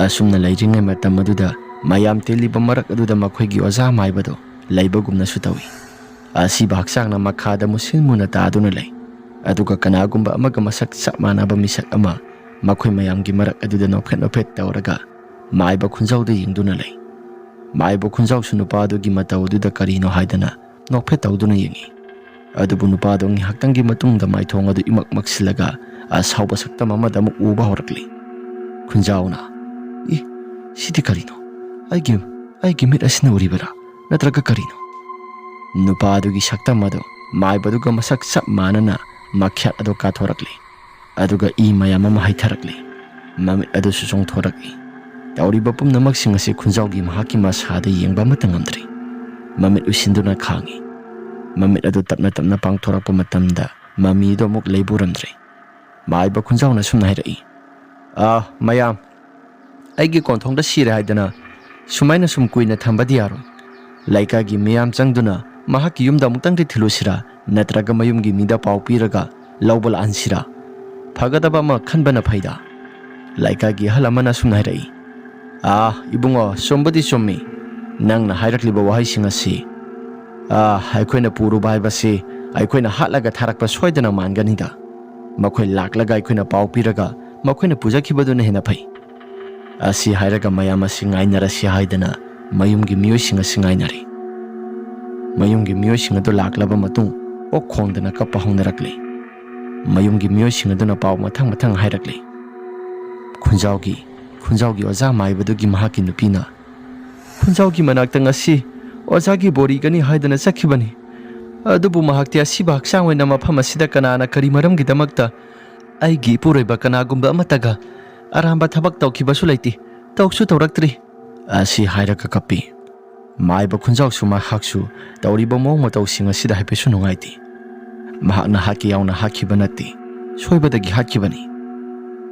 ꯑꯁꯨꯝꯅ ꯂꯩꯔꯤꯉꯩ ꯃꯇꯝ ꯑꯗꯨꯗ ꯃꯌꯥꯝ ꯇꯤꯜꯂꯤꯕ ꯃꯔꯛ ꯑꯗꯨꯗ ꯃꯈꯣꯏꯒꯤ ꯑꯣꯖꯥ ꯃꯥꯏꯕꯗꯣ ꯂꯩꯕꯒꯨꯝꯅꯁꯨ ꯇꯧꯏ ꯑꯁꯤꯕ ꯍꯛꯆꯥꯡꯅ ꯃꯈꯥꯗ ꯃꯨꯁꯤꯟ ꯃꯨꯟꯅ ꯇꯥꯗꯨꯅ ꯂꯩ ꯑꯗꯨꯒ ꯀꯅꯥꯒꯨꯝꯕ ꯑꯃꯒ ꯃꯁꯛ ꯆꯞ ꯃꯥꯟꯅꯕ ꯃꯤꯁꯛ ꯑꯃ ꯃꯈꯣꯏ ꯃꯌꯥꯝꯒꯤ ꯃꯔꯛ ꯑꯗꯨꯗ ꯅꯣꯛꯐꯦꯠ ꯇꯧꯔꯒ ꯃꯥꯏꯕ ꯈꯨꯟꯖꯥꯎꯗ ꯌꯦꯡꯗꯨꯅ ꯂꯩ ꯃꯥꯏꯕ ꯈꯨꯟꯖꯥꯎꯁꯨ ꯅꯨꯄꯥ ꯑꯗꯨꯒꯤ ꯃꯇꯧ ꯑꯗꯨꯗ ꯀꯔꯤꯅꯣ ꯍꯥꯏꯗꯅ ꯅꯣꯛꯐꯦꯠ ꯇꯧꯗꯨꯅ ꯌꯦꯡꯉꯤ ꯑꯗꯨꯕꯨ ꯅꯨꯄꯥꯗꯣ ꯉꯥꯏꯍꯥꯛꯇꯪꯒꯤ ꯃꯇꯨꯡꯗ ꯃꯥꯏꯊꯣꯡ ꯑꯗꯨ ꯏꯃꯛ ꯃꯛꯁꯤꯜꯂꯒ ꯑꯁꯥꯎꯕ ꯁꯛꯇꯝ ꯑꯃꯗ ꯑꯃꯨꯛ ꯎꯕ ꯍꯧꯔꯛꯂꯤ꯫ ꯈꯨꯟꯖꯥꯎꯅ ꯁꯤꯗꯤ ꯀꯔꯤꯅꯣ? ꯑꯩꯒꯤ ꯃꯤꯠ ꯑꯁꯤꯅ ꯎꯔꯤꯕꯔꯥ ꯅꯠꯇ꯭ꯔꯒ ꯀꯔꯤꯅꯣ? ꯅꯨꯄꯥꯗꯨꯒꯤ ꯁꯛꯇꯝ ꯑꯗꯨ ꯃꯥꯏꯕꯗꯨꯒ ꯃꯁꯛ ꯆꯞ ꯃꯥꯟꯅꯅ ꯃꯈ꯭ꯌꯥꯠ ꯑꯗꯨ ꯀꯥꯊꯣꯔꯛꯂꯤ ꯑꯗꯨꯒ ꯏ ꯃꯌꯥꯝ ꯑꯃ ꯍꯩꯊꯔꯛꯂꯤ꯫ ꯃꯃꯤꯠ ꯑꯗꯨꯁꯨ ꯆꯣꯡꯊꯣꯔꯛꯏ꯫ ꯇꯧꯔꯤꯕ ꯄꯨꯝꯅꯃꯛꯁꯤꯡ ꯑꯁꯤ ꯈꯨꯟꯖꯥꯎꯒꯤ ꯃꯍꯥꯛꯀꯤ ꯃꯁꯥꯗ ꯌꯦꯡꯕ ꯑꯃꯠꯇ ꯉꯝꯗ꯭ꯔꯤ꯫ ꯃꯃꯤꯠ ꯎꯏꯁꯤꯟꯗꯨꯅ ꯈꯥꯡꯉꯤ꯫ ꯃꯃꯤꯠ ꯑꯗꯨ ꯇꯞꯅ ꯇꯞꯅ ꯄꯥꯡꯊꯣꯔꯛꯄ ꯃꯇꯝꯗ ꯃꯃꯤꯗꯣ ꯑꯃꯨꯛ ꯂꯩꯕꯨꯔꯝꯗ꯭ꯔꯦ꯫ ꯃꯥꯏꯕ ꯈꯨꯟꯖꯥꯎꯅ ꯁꯨꯝꯅ ꯍꯥꯏꯔꯛꯏ, ꯃꯌꯥꯝ, ꯑꯩꯒꯤ ꯀꯣꯟꯊꯣꯡꯗ ꯁꯤꯔꯦ ꯍꯥꯏꯗꯅ ꯁꯨꯃꯥꯏꯅ ꯁꯨꯝ ꯀꯨꯏꯅ ꯊꯝꯕꯗꯤ ꯌꯥꯔꯣꯏ꯫ ꯂꯩꯀꯥꯏꯒꯤ ꯃꯤꯌꯥꯝ ꯆꯪꯗꯨꯅ ꯃꯍꯥꯛꯀꯤ ꯌꯨꯝꯗ ꯑꯃꯨꯛꯇꯪꯗꯤ ꯊꯤꯜꯂꯨꯁꯤꯔꯥ ꯅꯠꯇ꯭ꯔꯒ ꯃꯌꯨꯝꯒꯤ ꯃꯤꯗ ꯄꯥꯎ ꯄꯤꯔꯒ ꯂꯧꯕ ꯂꯥꯛꯍꯟꯁꯤꯔꯥ? ꯐꯒꯗꯕ ꯑꯃ ꯈꯟꯕꯅ ꯐꯩꯗ꯫ ꯂꯩꯀꯥꯏꯒꯤ ꯑꯍꯜ ꯑꯃꯅ ꯁꯨꯝꯅ ꯍꯥꯏꯔꯛꯏ, ꯏꯕꯨꯡꯉꯣ, ꯆꯨꯝꯕꯨꯗꯤ ꯆꯨꯝꯃꯤ ꯅꯪꯅ ꯍꯥꯏꯔꯛꯂꯤꯕ ꯋꯥꯍꯩꯁꯤꯡ ꯑꯁꯤ꯫ ꯑꯩꯈꯣꯏꯅ ꯄꯨꯔꯨꯕ ꯍꯥꯏꯕꯁꯤ ꯑꯩꯈꯣꯏꯅ ꯍꯥꯠꯂꯒ ꯊꯥꯔꯛꯄ ꯁꯣꯏꯗꯅ ꯃꯥꯟꯒꯅꯤꯗ꯫ ꯃꯈꯣꯏ ꯂꯥꯛꯂꯒ ꯑꯩꯈꯣꯏꯅ ꯄꯥꯎ ꯄꯤꯔꯒ ꯃꯈꯣꯏꯅ ꯄꯨꯖꯈꯤꯕꯗꯨꯅ ꯍꯦꯟꯅ ꯐꯩ꯫ ꯑꯁꯤ ꯍꯥꯏꯔꯒ ꯃꯌꯥꯝ ꯑꯁꯤ ꯉꯥꯏꯅꯔꯁꯤ ꯍꯥꯏꯗꯅ ꯃꯌꯨꯝꯒꯤ ꯃꯤꯑꯣꯏꯁꯤꯡ ꯑꯁꯤ ꯉꯥꯏꯅꯔꯤ꯫ ꯃꯌꯨꯝꯒꯤ ꯃꯤꯑꯣꯏꯁꯤꯡ ꯑꯗꯨ ꯂꯥꯛꯂꯕ ꯃꯇꯨꯡ ꯑꯣꯛ ꯈꯣꯡꯗꯅ ꯀꯞꯄ ꯍꯧꯅꯔꯛꯂꯤ꯫ ꯃꯌꯨꯝꯒꯤ ꯃꯤꯑꯣꯏꯁꯤꯡ ꯑꯗꯨꯅ ꯄꯥꯎ ꯃꯊꯪ ꯃꯊꯪ ꯍꯥꯏꯔꯛꯂꯤ꯫ ꯈꯨꯟꯖꯥꯎꯒꯤ ꯑꯣꯖꯥ ꯃꯥꯏꯕꯗꯨꯒꯤ ꯃꯍꯥꯛꯀꯤ ꯅꯨꯄꯤꯅ ꯈꯨꯟꯖꯥꯎꯒꯤ ꯃꯅꯥꯛꯇ ꯉꯁꯤ ꯑꯣꯖꯥꯒꯤ ꯕꯣꯔꯤꯒꯅꯤ ꯍꯥꯏꯗꯅ ꯆꯠꯈꯤꯕꯅꯤ꯫ ꯑꯗꯨꯕꯨ ꯃꯍꯥꯛꯇꯤ ꯑꯁꯤꯕ ꯍꯛꯆꯥꯡ ꯑꯣꯏꯅ ꯃꯐꯝ ꯑꯁꯤꯗ ꯀꯅꯥꯅ ꯀꯔꯤ ꯃꯔꯝꯒꯤꯗꯃꯛꯇ ꯑꯩꯒꯤ ꯏꯄꯨꯔꯣꯏꯕ ꯀꯅꯥꯒꯨꯝꯕ ꯑꯃꯠꯇꯒ ꯑꯔꯥꯟꯕ ꯊꯕꯛ ꯇꯧꯈꯤꯕꯁꯨ ꯂꯩꯇꯦ, ꯇꯧꯁꯨ ꯇꯧꯔꯛꯇ꯭ꯔꯤ꯫ ꯑꯁꯤ ꯍꯥꯏꯔꯒ ꯀꯞꯄꯤ꯫ ꯃꯥꯏꯕ ꯈꯨꯟꯖꯥꯎꯁꯨ ꯃꯍꯥꯛꯁꯨ ꯇꯧꯔꯤꯕ ꯃꯑꯣꯡ ꯃꯇꯧꯁꯤꯡ ꯑꯁꯤꯗ ꯍꯥꯏꯐꯦꯠꯁꯨ ꯅꯨꯡꯉꯥꯏꯇꯦ꯫ ꯃꯍꯥꯛꯅ ꯍꯥꯠꯀꯦ ꯌꯥꯎꯅ ꯍꯥꯠꯈꯤꯕ ꯅꯠꯇꯦ, ꯁꯣꯏꯕꯗꯒꯤ ꯍꯥꯠꯈꯤꯕꯅꯤ꯫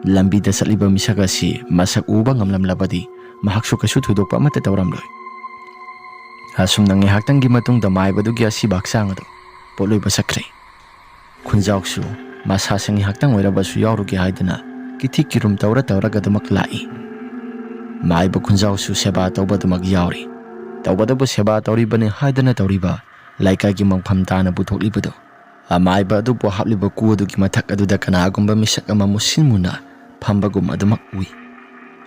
ꯂꯝꯕꯤꯗ ꯆꯠꯂꯤꯕ ꯃꯤꯁꯛ ꯑꯁꯤ ꯃꯁꯛ ꯎꯕ ꯉꯝꯂꯝꯂꯕꯗꯤ ꯃꯍꯥꯛꯁꯨ ꯀꯩꯁꯨ ꯊꯣꯏꯗꯣꯛꯄ ꯑꯃꯠꯇ ꯇꯧꯔꯝꯂꯣꯏ꯫ ꯑꯁꯨꯝꯅ ꯉꯥꯏꯍꯥꯛꯇꯪꯒꯤ ꯃꯇꯨꯡꯗ ꯃꯥꯏꯕꯗꯨꯒꯤ ꯑꯁꯤꯕ ꯍꯛꯆꯥꯡ ꯑꯗꯨ ꯄꯣꯠꯂꯣꯏꯕ ꯆꯠꯈ꯭ꯔꯦ꯫ ꯈꯨꯟꯖꯥꯎꯁꯨ ꯃꯁꯥꯁꯦ ꯉꯥꯏꯍꯥꯛꯇꯪ ꯑꯣꯏꯔꯕꯁꯨ ꯌꯥꯎꯔꯨꯒꯦ ꯍꯥꯏꯗꯨꯅ ꯀꯤꯊꯤ ꯀꯤꯔꯨꯝ ꯇꯧꯔꯒ ꯑꯗꯨꯃꯛ ꯂꯥꯛꯏ꯫ ꯃꯥꯏꯕ ꯈꯨꯟꯖꯥꯎꯁꯨ ꯁꯦꯕꯥ ꯇꯧꯕ ꯑꯗꯨꯃꯛ ꯌꯥꯎꯔꯤ꯫ ꯇꯧꯕꯗꯕꯨ ꯁꯦꯕꯥ ꯇꯧꯔꯤꯕꯅꯤ ꯍꯥꯏꯗꯅ ꯇꯧꯔꯤꯕ ꯂꯩꯀꯥꯏꯒꯤ ꯃꯪꯐꯝ ꯇꯥꯅ ꯄꯨꯊꯣꯛꯂꯤꯕꯗꯨ ꯑꯃꯥꯏꯕ ꯑꯗꯨꯕꯨ ꯍꯥꯞꯂꯤꯕ ꯀꯨ ꯑꯗꯨꯒꯤ ꯃꯊꯛ ꯑꯗꯨꯗ ꯀꯅꯥꯒꯨꯝꯕ ꯃꯤꯁꯛ ꯑꯃ ꯃꯨꯁꯤꯟ ꯃꯨꯅ ꯐꯝꯕꯒꯨꯝ ꯑꯗꯨꯃꯛ ꯎꯏ꯫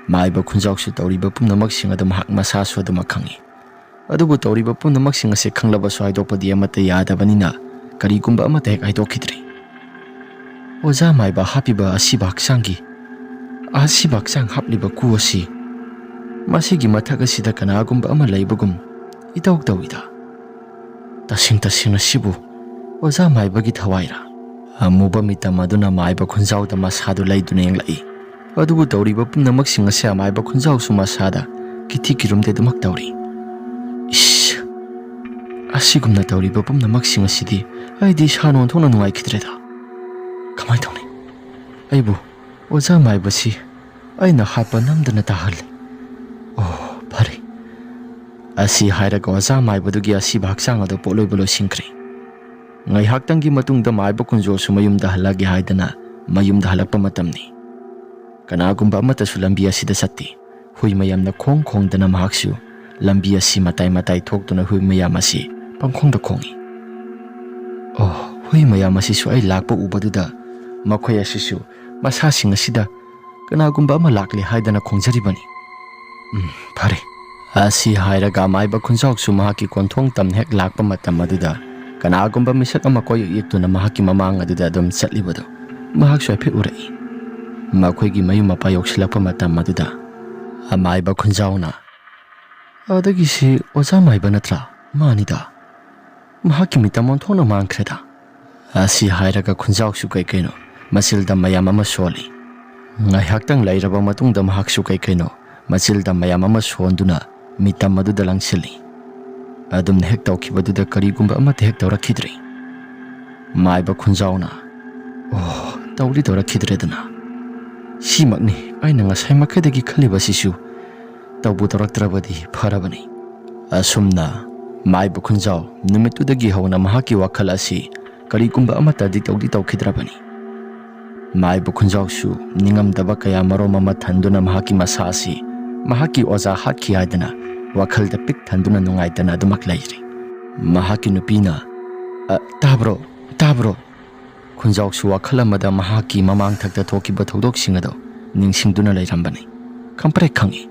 ꯃꯥꯏꯕ ꯈꯨꯟꯖꯥꯎꯁꯨ ꯇꯧꯔꯤꯕ ꯄꯨꯝꯅꯃꯛꯁꯤꯡ ꯑꯗꯨ ꯃꯍꯥꯛ ꯃꯁꯥꯁꯨ ꯑꯗꯨꯃꯛ ꯈꯪꯏ꯫ ꯑꯗꯨꯕꯨ ꯇꯧꯔꯤꯕ ꯄꯨꯝꯅꯃꯛꯁꯤꯡ ꯑꯁꯤ ꯈꯪꯂꯕꯁꯨ ꯍꯥꯏꯗꯣꯛꯄꯗꯤ ꯑꯃꯠꯇ ꯌꯥꯗꯕꯅꯤꯅ ꯀꯔꯤꯒꯨꯝꯕ ꯑꯃꯠꯇ ꯍꯦꯛ ꯍꯥꯏꯗꯣꯛꯈꯤꯗ꯭ꯔꯤ꯫ ꯑꯣꯖꯥ ꯃꯥꯏꯕ ꯍꯥꯞꯄꯤꯕ ꯑꯁꯤꯕ ꯍꯛꯆꯥꯡ ꯍꯥꯞꯂꯤꯕ ꯀꯨ ꯑꯁꯤ ꯃꯁꯤꯒꯤ ꯃꯊꯛ ꯑꯁꯤꯗ ꯀꯅꯥꯒꯨꯝꯕ ꯑꯃ ꯂꯩꯕꯒꯨꯝ ꯏꯇꯧ ꯇꯧꯏꯗ꯫ ꯇꯁꯦꯡꯅ ꯁꯤꯕꯨ ꯑꯣꯖꯥ ꯃꯥꯏꯕꯒꯤ ꯊꯋꯥꯏꯔꯥ? ꯑꯃꯨꯕ ꯃꯤꯇꯝ ꯑꯗꯨꯅ ꯃꯥꯏꯕ ꯈꯨꯟꯖꯥꯎꯗ ꯃꯁꯥꯗꯨ ꯂꯩꯗꯨꯅ ꯌꯦꯡꯂꯛꯏ꯫ ꯑꯗꯨꯕꯨ ꯇꯧꯔꯤꯕ ꯄꯨꯝꯅꯃꯛꯁꯤꯡ ꯑꯁꯤ ꯑꯃꯥꯏꯕ ꯈꯨꯟꯖꯥꯎꯁꯨ ꯃꯁꯥꯗ ꯀꯤꯊꯤ ꯀꯤꯔꯨꯝꯗꯤ ꯑꯗꯨꯃꯛ ꯇꯧꯔꯤ꯫ ꯑꯁꯤꯒꯨꯝꯅ ꯇꯧꯔꯤꯕ ꯄꯨꯝꯅꯃꯛꯁꯤꯡ ꯑꯁꯤꯗꯤ ꯑꯩꯗꯤ ꯏꯁꯥ ꯅꯣꯟꯊꯣꯛꯅ ꯅꯨꯡꯉꯥꯏꯈꯤꯗ꯭ꯔꯦꯗ꯫ ꯀꯃꯥꯏꯅ ꯇꯧꯅꯤ? ꯑꯩꯕꯨ ꯑꯣꯖꯥ ꯃꯥꯏꯕꯁꯤ ꯑꯩꯅ ꯍꯥꯠꯄ ꯅꯝꯗꯅ ꯇꯥꯍꯜꯂꯤ꯫ ꯐꯔꯦ꯫ ꯑꯁꯤ ꯍꯥꯏꯔꯒ ꯑꯣꯖꯥ ꯃꯥꯏꯕꯗꯨꯒꯤ ꯑꯁꯤꯕ ꯍꯛꯆꯥꯡ ꯑꯗꯨ ꯄꯣꯠꯂꯣꯏꯕ ꯂꯣꯏꯁꯤꯟꯈ꯭ꯔꯦ꯫ ꯉꯥꯏꯍꯥꯛꯇꯪꯒꯤ ꯃꯇꯨꯡꯗ ꯃꯥꯏꯕ ꯈꯨꯟꯖꯥꯎꯁꯨ ꯃꯌꯨꯝꯗ ꯍꯜꯂꯒꯦ ꯍꯥꯏꯗꯅ ꯃꯌꯨꯝꯗ ꯍꯜꯂꯛꯄ ꯃꯇꯝꯅꯤ꯫ ꯀꯅꯥꯒꯨꯝꯕ ꯑꯃꯠꯇꯁꯨ ꯂꯝꯕꯤ ꯑꯁꯤꯗ ꯆꯠꯇꯦ꯫ ꯍꯨꯏ ꯃꯌꯥꯝꯅ ꯈꯣꯡꯗꯅ ꯃꯍꯥꯛꯁꯨ ꯂꯝꯕꯤ ꯑꯁꯤ ꯃꯇꯥꯏ ꯊꯣꯛꯇꯨꯅ ꯍꯨꯏ ꯃꯌꯥꯝ ꯑꯁꯤ ꯄꯪꯈꯣꯡꯗ ꯈꯣꯡꯏ꯫ ꯍꯨꯏ ꯃꯌꯥꯝ ꯑꯁꯤꯁꯨ ꯑꯩ ꯂꯥꯛꯄ ꯎꯕꯗꯨꯗ ꯃꯈꯣꯏ ꯑꯁꯤꯁꯨ ꯃꯁꯥꯁꯤꯡ ꯑꯁꯤꯗ ꯀꯅꯥꯒꯨꯝꯕ ꯑꯃ ꯂꯥꯛꯂꯦ ꯍꯥꯏꯗꯅ ꯈꯣꯡꯖꯔꯤꯕꯅꯤ꯫ ꯐꯔꯦ꯫ ꯑꯁꯤ ꯍꯥꯏꯔꯒ ꯑꯃꯥꯏꯕ ꯈꯨꯟꯖꯥꯎꯁꯨ ꯃꯍꯥꯛꯀꯤ ꯀꯣꯟꯊꯣꯡ ꯇꯝꯅ ꯍꯦꯛ ꯂꯥꯛꯄ ꯃꯇꯝ ꯑꯗꯨꯗ ꯀꯅꯥꯒꯨꯝꯕ ꯃꯤꯁꯛ ꯑꯃ ꯀꯣꯌꯦꯛ ꯌꯦꯛꯇꯨꯅ ꯃꯍꯥꯛꯀꯤ ꯃꯃꯥꯡ ꯑꯗꯨꯗ ꯑꯗꯨꯝ ꯆꯠꯂꯤꯕꯗꯨ ꯃꯍꯥꯛꯁꯨ ꯍꯥꯏꯐꯦꯠ ꯎꯔꯛꯏ꯫ ꯃꯈꯣꯏꯒꯤ ꯃꯌꯨꯝ ꯃꯄꯥ ꯌꯧꯁꯤꯜꯂꯛꯄ ꯃꯇꯝ ꯑꯗꯨꯗ ꯑꯃꯥꯏꯕ ꯈꯨꯟꯖꯥꯎꯅ ꯑꯗꯒꯤꯁꯤ ꯑꯣꯖꯥ ꯃꯥꯏꯕ ꯅꯠꯇ꯭ꯔꯥ? ꯃꯥꯅꯤꯗ, ꯃꯍꯥꯛꯀꯤ ꯃꯤꯇꯝ ꯑꯣꯟꯊꯣꯛꯅ ꯃꯥꯡꯈ꯭ꯔꯦꯗ꯫ ꯑꯁꯤ ꯍꯥꯏꯔꯒ ꯈꯨꯟꯖꯥꯎꯁꯨ ꯀꯩꯅꯣ ꯃꯆꯤꯜꯗ ꯃꯌꯥꯝ ꯑꯃ ꯁꯣꯜꯂꯤ꯫ ꯉꯥꯏꯍꯥꯛꯇꯪ ꯂꯩꯔꯕ ꯃꯇꯨꯡꯗ ꯃꯍꯥꯛꯁꯨ ꯀꯩꯅꯣ ꯃꯆꯤꯜꯗ ꯃꯌꯥꯝ ꯑꯃ ꯁꯣꯟꯗꯨꯅ ꯃꯤꯇꯝ ꯑꯗꯨꯗ ꯂꯪꯁꯤꯜꯂꯤ꯫ ꯑꯗꯨꯝꯅ ꯍꯦꯛ ꯇꯧꯈꯤꯕꯗꯨꯗ ꯀꯔꯤꯒꯨꯝꯕ ꯑꯃꯠꯇ ꯍꯦꯛ ꯇꯧꯔꯛꯈꯤꯗ꯭ꯔꯦ꯫ ꯃꯥꯏꯕ ꯈꯨꯟꯖꯥꯎꯅ ꯇꯧꯔꯛꯈꯤꯗ꯭ꯔꯦꯗꯅ꯫ ꯁꯤꯃꯛꯅꯤ ꯑꯩꯅ ꯉꯁꯥꯏ ꯃꯈꯩꯗꯒꯤ ꯈꯜꯂꯤꯕꯁꯤꯁꯨ ꯇꯧꯕꯨ ꯇꯧꯔꯛꯇ꯭ꯔꯕꯗꯤ ꯐꯔꯕꯅꯤ꯫ ꯑꯁꯨꯝꯅ ꯃꯥꯏꯕ ꯈꯨꯟꯖꯥꯎ ꯅꯨꯃꯤꯠꯇꯨꯗꯒꯤ ꯍꯧꯅ ꯃꯍꯥꯛꯀꯤ ꯋꯥꯈꯜ ꯑꯁꯤ ꯀꯔꯤꯒꯨꯝꯕ ꯑꯃꯠꯇꯗꯤ ꯇꯧꯈꯤꯗ꯭ꯔꯕꯅꯤ꯫ ꯃꯥꯏꯕ ꯈꯨꯟꯖꯥꯎꯁꯨ ꯅꯤꯡꯉꯝꯗꯕ ꯀꯌꯥ ꯃꯔꯣꯝ ꯑꯃ ꯊꯟꯗꯨꯅ ꯃꯍꯥꯛꯀꯤ ꯃꯁꯥ ꯑꯁꯤ ꯃꯍꯥꯛꯀꯤ ꯑꯣꯖꯥ ꯍꯥꯠꯈꯤ ꯍꯥꯏꯗꯅ ꯋꯥꯈꯜꯗ ꯄꯤꯛ ꯊꯟꯗꯨꯅ ꯅꯨꯡꯉꯥꯏꯇꯅ ꯑꯗꯨꯃꯛ ꯂꯩꯔꯤ꯫ ꯃꯍꯥꯛꯀꯤ ꯅꯨꯄꯤꯅ ꯇꯥꯕ꯭ꯔꯣ? ꯈꯨꯟꯖꯥꯎꯁꯨ ꯋꯥꯈꯜ ꯑꯃꯗ ꯃꯍꯥꯛꯀꯤ ꯃꯃꯥꯡꯊꯛꯇ ꯊꯣꯛꯈꯤꯕ ꯊꯧꯗꯣꯛꯁꯤꯡ ꯑꯗꯨ ꯅꯤꯡꯁꯤꯡꯗꯨꯅ ꯂꯩꯔꯝꯕꯅꯤ꯫ ꯈꯪꯄ꯭ꯔꯦꯛ ꯈꯪꯏ꯫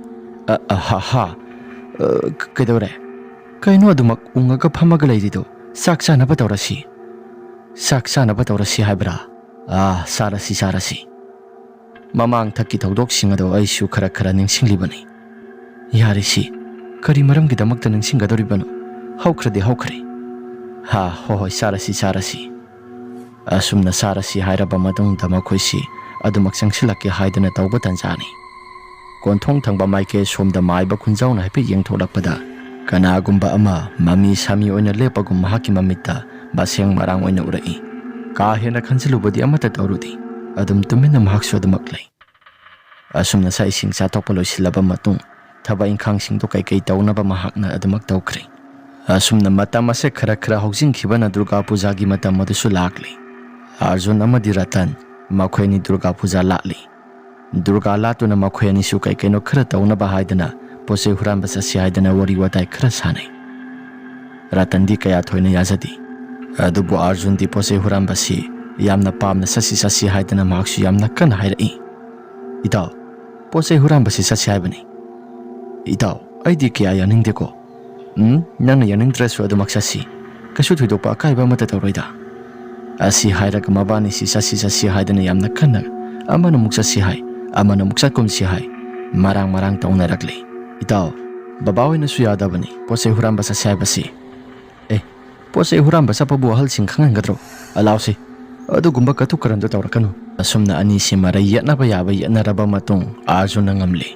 ꯀꯩꯗꯧꯔꯦ? ꯀꯩꯅꯣ ꯑꯗꯨꯃꯛ ꯎꯪꯉꯒ ꯐꯝꯃꯒ ꯂꯩꯔꯤꯗꯣ? ꯆꯥꯛ ꯆꯥꯅꯕ ꯇꯧꯔꯁꯤ꯫ ꯆꯥꯛ ꯆꯥꯅꯕ ꯇꯧꯔꯁꯤ ꯍꯥꯏꯕ꯭ꯔꯥ? ꯆꯥꯔꯁꯤ. ꯃꯃꯥꯡ ꯊꯛꯀꯤ ꯊꯧꯗꯣꯛꯁꯤꯡ ꯑꯗꯨ ꯑꯩꯁꯨ ꯈꯔ ꯅꯤꯡꯁꯤꯡꯂꯤꯕꯅꯤ. ꯌꯥꯔꯤꯁꯤ ꯀꯔꯤ ꯃꯔꯝꯒꯤꯗꯃꯛꯇ ꯅꯤꯡꯁꯤꯡꯒꯗꯧꯔꯤꯕꯅꯣ? ꯍꯧꯈ꯭ꯔꯗꯤ ꯍꯧꯈ꯭ꯔꯦ. ꯍꯣꯏ ꯆꯥꯔꯁꯤ. ꯑꯁꯨꯝꯅ ꯆꯥꯔꯁꯤ ꯍꯥꯏꯔꯕ ꯃꯇꯨꯡꯗ ꯃꯈꯣꯏꯁꯤ ꯑꯗꯨꯃꯛ ꯆꯪꯁꯤꯜꯂꯛꯀꯦ ꯍꯥꯏꯗꯅ ꯇꯧꯕ ꯇꯥꯟꯖꯥꯅꯤ. ꯀꯣꯟꯊꯣꯡ ꯊꯪꯕ ꯃꯥꯏꯀꯩ ꯁꯣꯝꯗ ꯃꯥꯏꯕ ꯈꯨꯟꯖꯥꯎꯅ ꯍꯥꯏꯐꯦꯠ ꯌꯦꯡꯊꯣꯛꯂꯛꯄꯗ ꯀꯅꯥꯒꯨꯝꯕ ꯑꯃ ꯃꯃꯤ ꯁꯥꯃꯤ ꯑꯣꯏꯅ ꯂꯦꯞꯄꯒꯨꯝ ꯃꯍꯥꯛꯀꯤ ꯃꯃꯤꯠꯇ ꯃꯁꯦꯡ ꯃꯔꯥꯡ ꯑꯣꯏꯅ ꯎꯔꯛꯏ. ꯀꯥ ꯍꯦꯟꯅ ꯈꯟꯖꯤꯜꯂꯨꯕꯗꯤ ꯑꯃꯠꯇ ꯇꯧꯔꯨꯗꯦ. ꯑꯗꯨꯝ ꯇꯨꯃꯤꯟꯅ ꯃꯍꯥꯛꯁꯨ ꯑꯗꯨꯃꯛ ꯂꯩ. ꯑꯁꯨꯝꯅ ꯆꯥꯛ ꯏꯁꯤꯡ ꯆꯥꯊꯣꯛꯄ ꯂꯣꯏꯁꯤꯜꯂꯕ ꯃꯇꯨꯡ ꯊꯕꯛ ꯏꯪꯈꯥꯡꯁꯤꯡꯗꯨ ꯀꯩꯀꯩ ꯇꯧꯅꯕ ꯃꯍꯥꯛꯅ ꯑꯗꯨꯃꯛ ꯇꯧꯈ꯭ꯔꯦ. ꯑꯁꯨꯝꯅ ꯃꯇꯝ ꯑꯁꯦ ꯈꯔ ꯍꯧꯖꯤꯟꯈꯤꯕꯅ ꯗꯨꯔꯒꯥ ꯄꯨꯖꯥꯒꯤ ꯃꯇꯝ ꯑꯗꯨꯁꯨ ꯂꯥꯛꯂꯤ. ꯑꯔꯖꯨꯟ ꯑꯃꯗꯤ ꯔꯇꯟ ꯃꯈꯣꯏ ꯑꯅꯤ ꯗꯨꯔꯒꯥ ꯄꯨꯖꯥ ꯂꯥꯠꯂꯤ. ꯗꯨꯔꯒꯥ ꯂꯥꯠꯇꯨꯅ ꯃꯈꯣꯏ ꯑꯅꯤꯁꯨ ꯀꯩꯀꯩꯅꯣ ꯈꯔ ꯇꯧꯅꯕ ꯍꯥꯏꯗꯅ ꯄꯣꯠꯆꯩ ꯍꯨꯔꯥꯟꯕ ꯆꯠꯁꯤ ꯍꯥꯏꯗꯅ ꯋꯥꯔꯤ ꯋꯥꯇꯥꯏ ꯈꯔ ꯁꯥꯟꯅꯩ. ꯔꯇꯟꯗꯤ ꯀꯌꯥ ꯊꯣꯏꯅ ꯌꯥꯖꯗꯦ. ꯑꯗꯨꯕꯨ ꯑꯔꯖꯨꯟꯗꯤ ꯄꯣꯠꯆꯩ ꯍꯨꯔꯥꯟꯕꯁꯤ ꯌꯥꯝꯅ ꯄꯥꯝꯅ ꯆꯠꯁꯤ ꯍꯥꯏꯗꯅ ꯃꯍꯥꯛꯁꯨ ꯌꯥꯝꯅ ꯀꯟꯅ ꯍꯥꯏꯔꯛꯏ. ꯏꯇꯥꯎ, ꯄꯣꯠꯆꯩ ꯍꯨꯔꯥꯟꯕꯁꯤ ꯆꯠꯁꯤ ꯍꯥꯏꯕꯅꯤ. ꯏꯇꯥꯎ, ꯑꯩꯗꯤ ꯀꯌꯥ ꯌꯥꯅꯤꯡꯗꯦꯀꯣ. ꯅꯪꯅ ꯌꯥꯅꯤꯡꯗ꯭ꯔꯁꯨ ꯑꯗꯨꯃꯛ ꯆꯠꯁꯤ. ꯀꯩꯁꯨ ꯊꯣꯏꯗꯣꯛꯄ ꯑꯀꯥꯏꯕ ꯑꯃꯠꯇ ꯇꯧꯔꯣꯏꯗ. ꯑꯁꯤ ꯍꯥꯏꯔꯒ ꯃꯕꯥꯅꯤꯁꯤ ꯆꯠꯁꯤ ꯍꯥꯏꯗꯅ ꯌꯥꯝꯅ ꯀꯟꯅ ꯑꯃꯅ ꯑꯃꯨꯛ ꯆꯠꯁꯤ ꯍꯥꯏ, ꯑꯃꯅ ꯑꯃꯨꯛ ꯆꯠꯀꯨꯝꯁꯤ ꯍꯥꯏ, ꯃꯔꯥꯡ ꯇꯧꯅꯔꯛꯂꯤ. ꯏꯇꯥꯎ, ꯕꯕꯥ ꯍꯣꯏꯅꯁꯨ ꯌꯥꯗꯕꯅꯤ ꯄꯣꯠꯆꯩ ꯍꯨꯔꯥꯟꯕ ꯆꯠꯁꯤ ꯍꯥꯏꯕꯁꯤ. ꯄꯣꯠꯆꯩ ꯍꯨꯔꯥꯟꯕ ꯆꯠꯄꯕꯨ ꯑꯍꯜꯁꯤꯡ ꯈꯪꯍꯟꯒꯗ꯭ꯔꯣ? ꯂꯥꯎꯁꯤ, ꯑꯗꯨꯒꯨꯝꯕ ꯀꯇꯨ ꯀꯔꯟꯗꯣ ꯇꯧꯔꯛꯀꯅꯨ. ꯑꯁꯨꯝꯅ ꯑꯅꯤꯁꯤ ꯃꯔꯩ ꯌꯦꯠꯅꯕ ꯌꯥꯕ ꯌꯦꯠꯅꯔꯕ ꯃꯇꯨꯡ ꯑꯔꯖꯨꯟꯅ ꯉꯝꯂꯤ.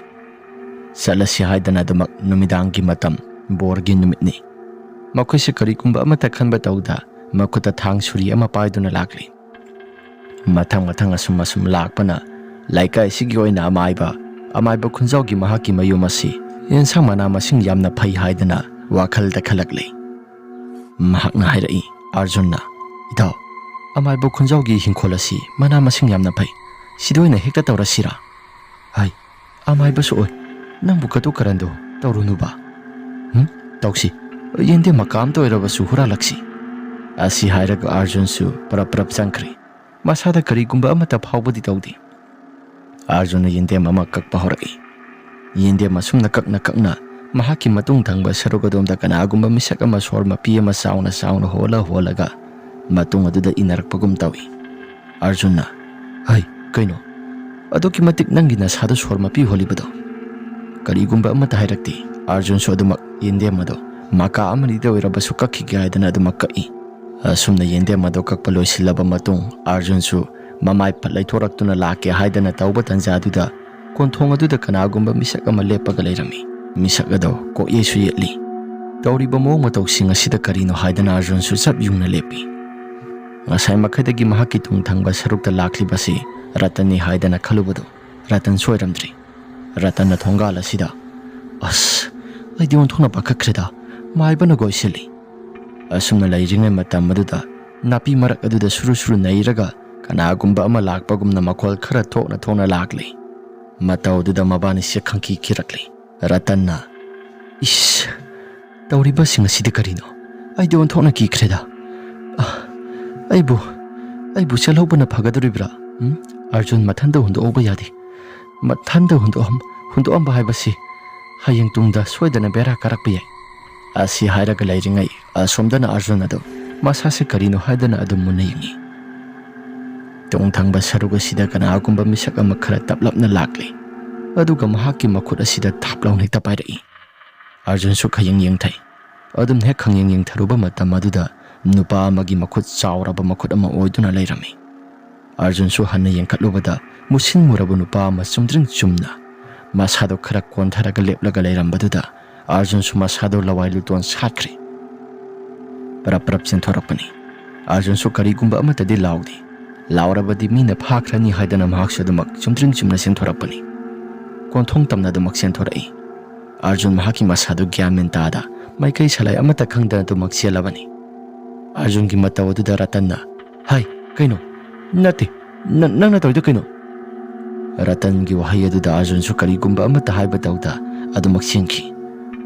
ꯆꯠꯂꯁꯤ ꯍꯥꯏꯗꯅ ꯑꯗꯨꯃꯛ ꯅꯨꯃꯤꯗꯥꯡꯒꯤ ꯃꯇꯝ, ꯕꯣꯔꯒꯤ ꯅꯨꯃꯤꯠꯅꯤ. ꯃꯈꯣꯏꯁꯤ ꯀꯔꯤꯒꯨꯝꯕ ꯑꯃꯠꯇ ꯈꯟꯕ ꯇꯧꯗ ꯃꯈꯨꯠꯇ ꯊꯥꯡ ꯁꯨꯔꯤ ꯑꯃ ꯄꯥꯏꯗꯨꯅ ꯂꯥꯛꯂꯤ. ꯃꯊꯪ ꯑꯁꯨꯝ ꯂꯥꯛꯄꯅ ꯂꯩꯀꯥꯏꯁꯤꯒꯤ ꯑꯣꯏꯅ ꯑꯃꯥꯏꯕ ꯈꯨꯟꯖꯥꯎꯒꯤ ꯃꯍꯥꯛꯀꯤ ꯃꯌꯨꯝ ꯑꯁꯤ ꯌꯦꯟꯁꯥꯡ ꯃꯅꯥ ꯃꯁꯤꯡ ꯌꯥꯝꯅ ꯐꯩ ꯍꯥꯏꯗꯅ ꯋꯥꯈꯜꯗ ꯈꯜꯂꯛꯂꯤ. ꯃꯍꯥꯛꯅ ꯍꯥꯏꯔꯛꯏ ꯑꯔꯖꯨꯟꯅ, ꯏꯇꯥꯎ, ꯑꯃꯥꯏꯕ ꯈꯨꯟꯖꯥꯎꯒꯤ ꯍꯤꯡꯈꯣꯜ ꯑꯁꯤ ꯃꯅꯥ ꯃꯁꯤꯡ ꯌꯥꯝꯅ ꯐꯩ. ꯁꯤꯗ ꯑꯣꯏꯅ ꯍꯦꯛꯇ ꯇꯧꯔꯁꯤꯔꯥ? ꯑꯃꯥꯏꯕꯁꯨ ꯑꯣꯏ, ꯅꯪꯕꯨ ꯀꯇꯨ ꯀꯔꯟꯗꯣ ꯇꯧꯔꯨꯅꯨꯕ. ꯇꯧꯁꯤ, ꯌꯦꯟꯗꯦꯝ ꯃꯀꯥ ꯑꯝꯇ ꯑꯣꯏꯔꯕꯁꯨ ꯍꯨꯔꯥꯜꯂꯛꯁꯤ. ꯑꯁꯤ ꯍꯥꯏꯔꯒ ꯑꯔꯖꯨꯟꯁꯨ ꯄꯔꯞ ꯆꯪꯈ꯭ꯔꯦ. ꯃꯁꯥꯗ ꯀꯔꯤꯒꯨꯝꯕ ꯑꯃꯠꯇ ꯐꯥꯎꯕꯗꯤ ꯇꯧꯗꯦ. ꯑꯔꯖꯨꯟꯅ ꯌꯦꯟꯗꯦꯝ ꯑꯃ ꯀꯛꯄ ꯍꯧꯔꯛꯏ. ꯌꯦꯟꯗꯦꯝ ꯑꯁꯨꯝꯅ ꯀꯛꯅ ꯃꯍꯥꯛꯀꯤ ꯃꯇꯨꯡ ꯊꯪꯕ ꯁꯔꯨꯛ ꯑꯗꯣꯝꯗ ꯀꯅꯥꯒꯨꯝꯕ ꯃꯤꯁꯛ ꯑꯃ ꯁꯣꯔ ꯃꯄꯤ ꯑꯃ ꯆꯥꯎꯅ ꯍꯣꯜꯂꯒ ꯃꯇꯨꯡ ꯑꯗꯨꯗ ꯏꯟꯅꯔꯛꯄꯒꯨꯝ ꯇꯧꯏ. ꯑꯔꯖꯨꯟꯅ, ꯀꯩꯅꯣ? ꯑꯗꯨꯛꯀꯤ ꯃꯇꯤꯛ ꯅꯪꯒꯤ ꯅꯁꯥꯗ ꯁꯣꯔ ꯃꯄꯤ ꯍꯣꯜꯂꯤꯕꯗꯣ? ꯀꯔꯤꯒꯨꯝꯕ ꯑꯃꯠꯇ ꯍꯥꯏꯔꯛꯇꯦ. ꯑꯔꯖꯨꯟꯁꯨ ꯑꯗꯨꯃꯛ ꯌꯦꯟꯗꯦꯝ ꯑꯗꯣ ꯃꯀꯥ ꯑꯃꯅꯤꯗ ꯑꯣꯏꯔꯕꯁꯨ ꯀꯛꯈꯤꯒꯦ ꯍꯥꯏꯗꯅ ꯑꯗꯨꯃꯛ ꯀꯛꯏ. ꯑꯁꯨꯝꯅ ꯌꯦꯟꯗꯦꯝ ꯑꯗꯣ ꯀꯛꯄ ꯂꯣꯏꯁꯤꯜꯂꯕ ꯃꯇꯨꯡ ꯑꯔꯖꯨꯟꯁꯨ ꯃꯃꯥꯏ ꯐꯠ ꯂꯩꯊꯣꯔꯛꯇꯨꯅ ꯂꯥꯛꯀꯦ ꯍꯥꯏꯗꯅ ꯇꯧꯕ ꯇꯥꯟꯖꯥꯗꯨꯗ ꯀꯣꯟꯊꯣꯡ ꯑꯗꯨꯗ ꯀꯅꯥꯒꯨꯝꯕ ꯃꯤꯁꯛ ꯑꯃ ꯂꯦꯞꯄꯒ ꯂꯩꯔꯝꯃꯤ. ꯃꯤꯁꯛ ꯑꯗꯣ ꯀꯣꯛꯌꯦꯠꯁꯨ ꯌꯦꯠꯂꯤ. ꯇꯧꯔꯤꯕ ꯃꯑꯣꯡ ꯃꯇꯧꯁꯤꯡ ꯑꯁꯤꯗ ꯀꯔꯤꯅꯣ ꯍꯥꯏꯗꯅ ꯑꯔꯖꯨꯟꯁꯨ ꯆꯞ ꯌꯨꯡꯅ ꯂꯦꯞꯄꯤ. ꯉꯁꯥꯏ ꯃꯈꯩꯗꯒꯤ ꯃꯍꯥꯛꯀꯤ ꯇꯨꯡ ꯊꯪꯕ ꯁꯔꯨꯛꯇ ꯂꯥꯛꯂꯤꯕꯁꯤ ꯔꯇꯟꯅꯤ ꯍꯥꯏꯗꯅ ꯈꯜꯂꯨꯕꯗꯣ ꯔꯇꯟ ꯁꯣꯏꯔꯝꯗ꯭ꯔꯤ. ꯔꯇꯟꯅ ꯊꯣꯡꯒꯥꯜ ꯑꯁꯤꯗ, ꯑꯩꯗꯤ ꯑꯣꯟꯊꯣꯛꯅ ꯄꯥꯈꯠꯈ꯭ꯔꯦꯗ, ꯃꯥꯏꯕꯅ ꯒꯣꯏꯁꯤꯜꯂꯤ. ꯑꯁꯨꯝꯅ ꯂꯩꯔꯤꯉꯩ ꯃꯇꯝ ꯑꯗꯨꯗ ꯅꯥꯄꯤ ꯃꯔꯛ ꯑꯗꯨꯗ ꯁꯨꯔꯨ ꯅꯩꯔꯒ ꯀꯅꯥꯒꯨꯝꯕ ꯑꯃ ꯂꯥꯛꯄꯒꯨꯝꯅ ꯃꯈꯣꯜ ꯈꯔ ꯊꯣꯛꯅ ꯂꯥꯛꯂꯤ. ꯃꯇꯧ ꯑꯗꯨꯗ ꯃꯕꯥꯅꯤꯁꯦ ꯈꯪꯀꯤꯔꯛꯂꯤ. ꯔꯇꯟꯅ, ꯇꯧꯔꯤꯕꯁꯤꯡ ꯑꯁꯤꯗꯤ ꯀꯔꯤꯅꯣ? ꯑꯩꯗꯤ ꯑꯣꯟꯊꯣꯛꯅ ꯀꯤꯈ꯭ꯔꯦꯗ. ꯑꯩꯕꯨ ꯆꯦꯜꯍꯧꯕꯅ ꯐꯒꯗꯧꯔꯤꯕ꯭ꯔꯥ? ꯑꯔꯖꯨꯟ ꯃꯊꯟꯗ ꯍꯨꯟꯗꯣꯛꯍꯧꯕ ꯌꯥꯗꯦ. ꯃꯊꯟꯗ ꯍꯨꯟꯗꯣꯛꯑꯝꯕ ꯍꯥꯏꯕꯁꯤ ꯍꯌꯦꯡ ꯇꯨꯡꯗ ꯁꯣꯏꯗꯅ ꯕꯦꯔꯥ ꯀꯥꯔꯛꯄ ꯌꯥꯏ. ꯑꯁꯤ ꯍꯥꯏꯔꯒ ꯂꯩꯔꯤꯉꯩ ꯑꯁꯣꯝꯗꯅ ꯑꯔꯖꯨꯟ ꯑꯗꯣ ꯃꯁꯥꯁꯦ ꯀꯔꯤꯅꯣ ꯍꯥꯏꯗꯅ ꯑꯗꯨꯝ ꯃꯨꯟꯅ ꯌꯦꯡꯉꯤ. ꯇꯨꯡ ꯊꯪꯕ ꯁꯔꯨꯛ ꯑꯁꯤꯗ ꯀꯅꯥꯒꯨꯝꯕ ꯃꯤꯁꯛ ꯑꯃ ꯈꯔ ꯇꯞꯂꯞꯅ ꯂꯥꯛꯂꯤ. ꯑꯗꯨꯒ ꯃꯍꯥꯛꯀꯤ ꯃꯈꯨꯠ ꯑꯁꯤꯗ ꯊꯥꯞ ꯂꯥꯎꯅ ꯍꯦꯛꯇ ꯄꯥꯏꯔꯛꯏ. ꯑꯔꯖꯨꯟꯁꯨ ꯈꯌꯦꯡ ꯌꯦꯡꯊꯩ. ꯑꯗꯨꯝ ꯍꯦꯛ ꯈꯪꯌꯦꯡ ꯌꯦꯡꯊꯔꯨꯕ ꯃꯇꯝ ꯑꯗꯨꯗ ꯅꯨꯄꯥ ꯑꯃꯒꯤ ꯃꯈꯨꯠ ꯆꯥꯎꯔꯕ ꯃꯈꯨꯠ ꯑꯃ ꯑꯣꯏꯗꯨꯅ ꯂꯩꯔꯝꯃꯤ. ꯑꯔꯖꯨꯟꯁꯨ ꯍꯟꯅ ꯌꯦꯡꯈꯠꯂꯨꯕꯗ ꯃꯨꯁꯤꯟ ꯃꯨꯔꯕ ꯅꯨꯄꯥ ꯑꯃ ꯆꯨꯝꯗ꯭ꯔꯤꯡ ꯆꯨꯝꯅ ꯃꯁꯥꯗꯣ ꯈꯔ ꯀꯣꯟꯊꯔꯒ ꯂꯦꯞꯂꯒ ꯂꯩꯔꯝꯕꯗꯨꯗ ꯑꯔꯖꯨꯟꯁꯨ ꯃꯁꯥꯗꯣ ꯂꯋꯥꯏ ꯂꯨꯇꯣꯟ ꯁꯥꯠꯈ꯭ꯔꯦ. ꯄꯔꯞ ꯆꯦꯟꯊꯣꯔꯛꯄꯅꯤ. ꯑꯔꯖꯨꯟꯁꯨ ꯀꯔꯤꯒꯨꯝꯕ ꯑꯃꯠꯇꯗꯤ ꯂꯥꯎꯗꯦ. ꯂꯥꯎꯔꯕꯗꯤ ꯃꯤꯅ ꯐꯥꯈ꯭ꯔꯅꯤ ꯍꯥꯏꯗꯅ ꯃꯍꯥꯛꯁꯨ ꯑꯗꯨꯃꯛ ꯆꯨꯝꯗ꯭ꯔꯤꯡ ꯆꯨꯝꯅ ꯆꯦꯟꯊꯣꯔꯛꯄꯅꯤ. ꯀꯣꯟꯊꯣꯡ ꯇꯝꯅ ꯑꯗꯨꯃꯛ ꯆꯦꯟꯊꯣꯔꯛꯏ. ꯑꯔꯖꯨꯟ ꯃꯍꯥꯛꯀꯤ ꯃꯁꯥꯗꯨ ꯒ꯭ꯌꯥꯟ ꯃꯦꯟ ꯇꯥꯗ ꯃꯥꯏꯀꯩ ꯁꯂꯥꯏ ꯑꯃꯠꯇ ꯈꯪꯗꯅ ꯑꯗꯨꯃꯛ ꯆꯦꯜꯂꯕꯅꯤ. ꯑꯔꯖꯨꯟꯒꯤ ꯃꯇꯧ ꯑꯗꯨꯗ ꯔꯇꯟꯅ, ꯀꯩꯅꯣ? ꯅꯠꯇꯦ, ꯅꯪꯅ ꯇꯧꯔꯤꯗꯣ ꯀꯩꯅꯣ? ꯔꯇꯟꯒꯤ ꯋꯥꯍꯩ ꯑꯗꯨꯗ ꯑꯔꯖꯨꯟꯁꯨ ꯀꯔꯤꯒꯨꯝꯕ ꯑꯃꯠꯇ ꯍꯥꯏꯕ ꯇꯧꯗ ꯑꯗꯨꯃꯛ ꯆꯦꯟꯈꯤ.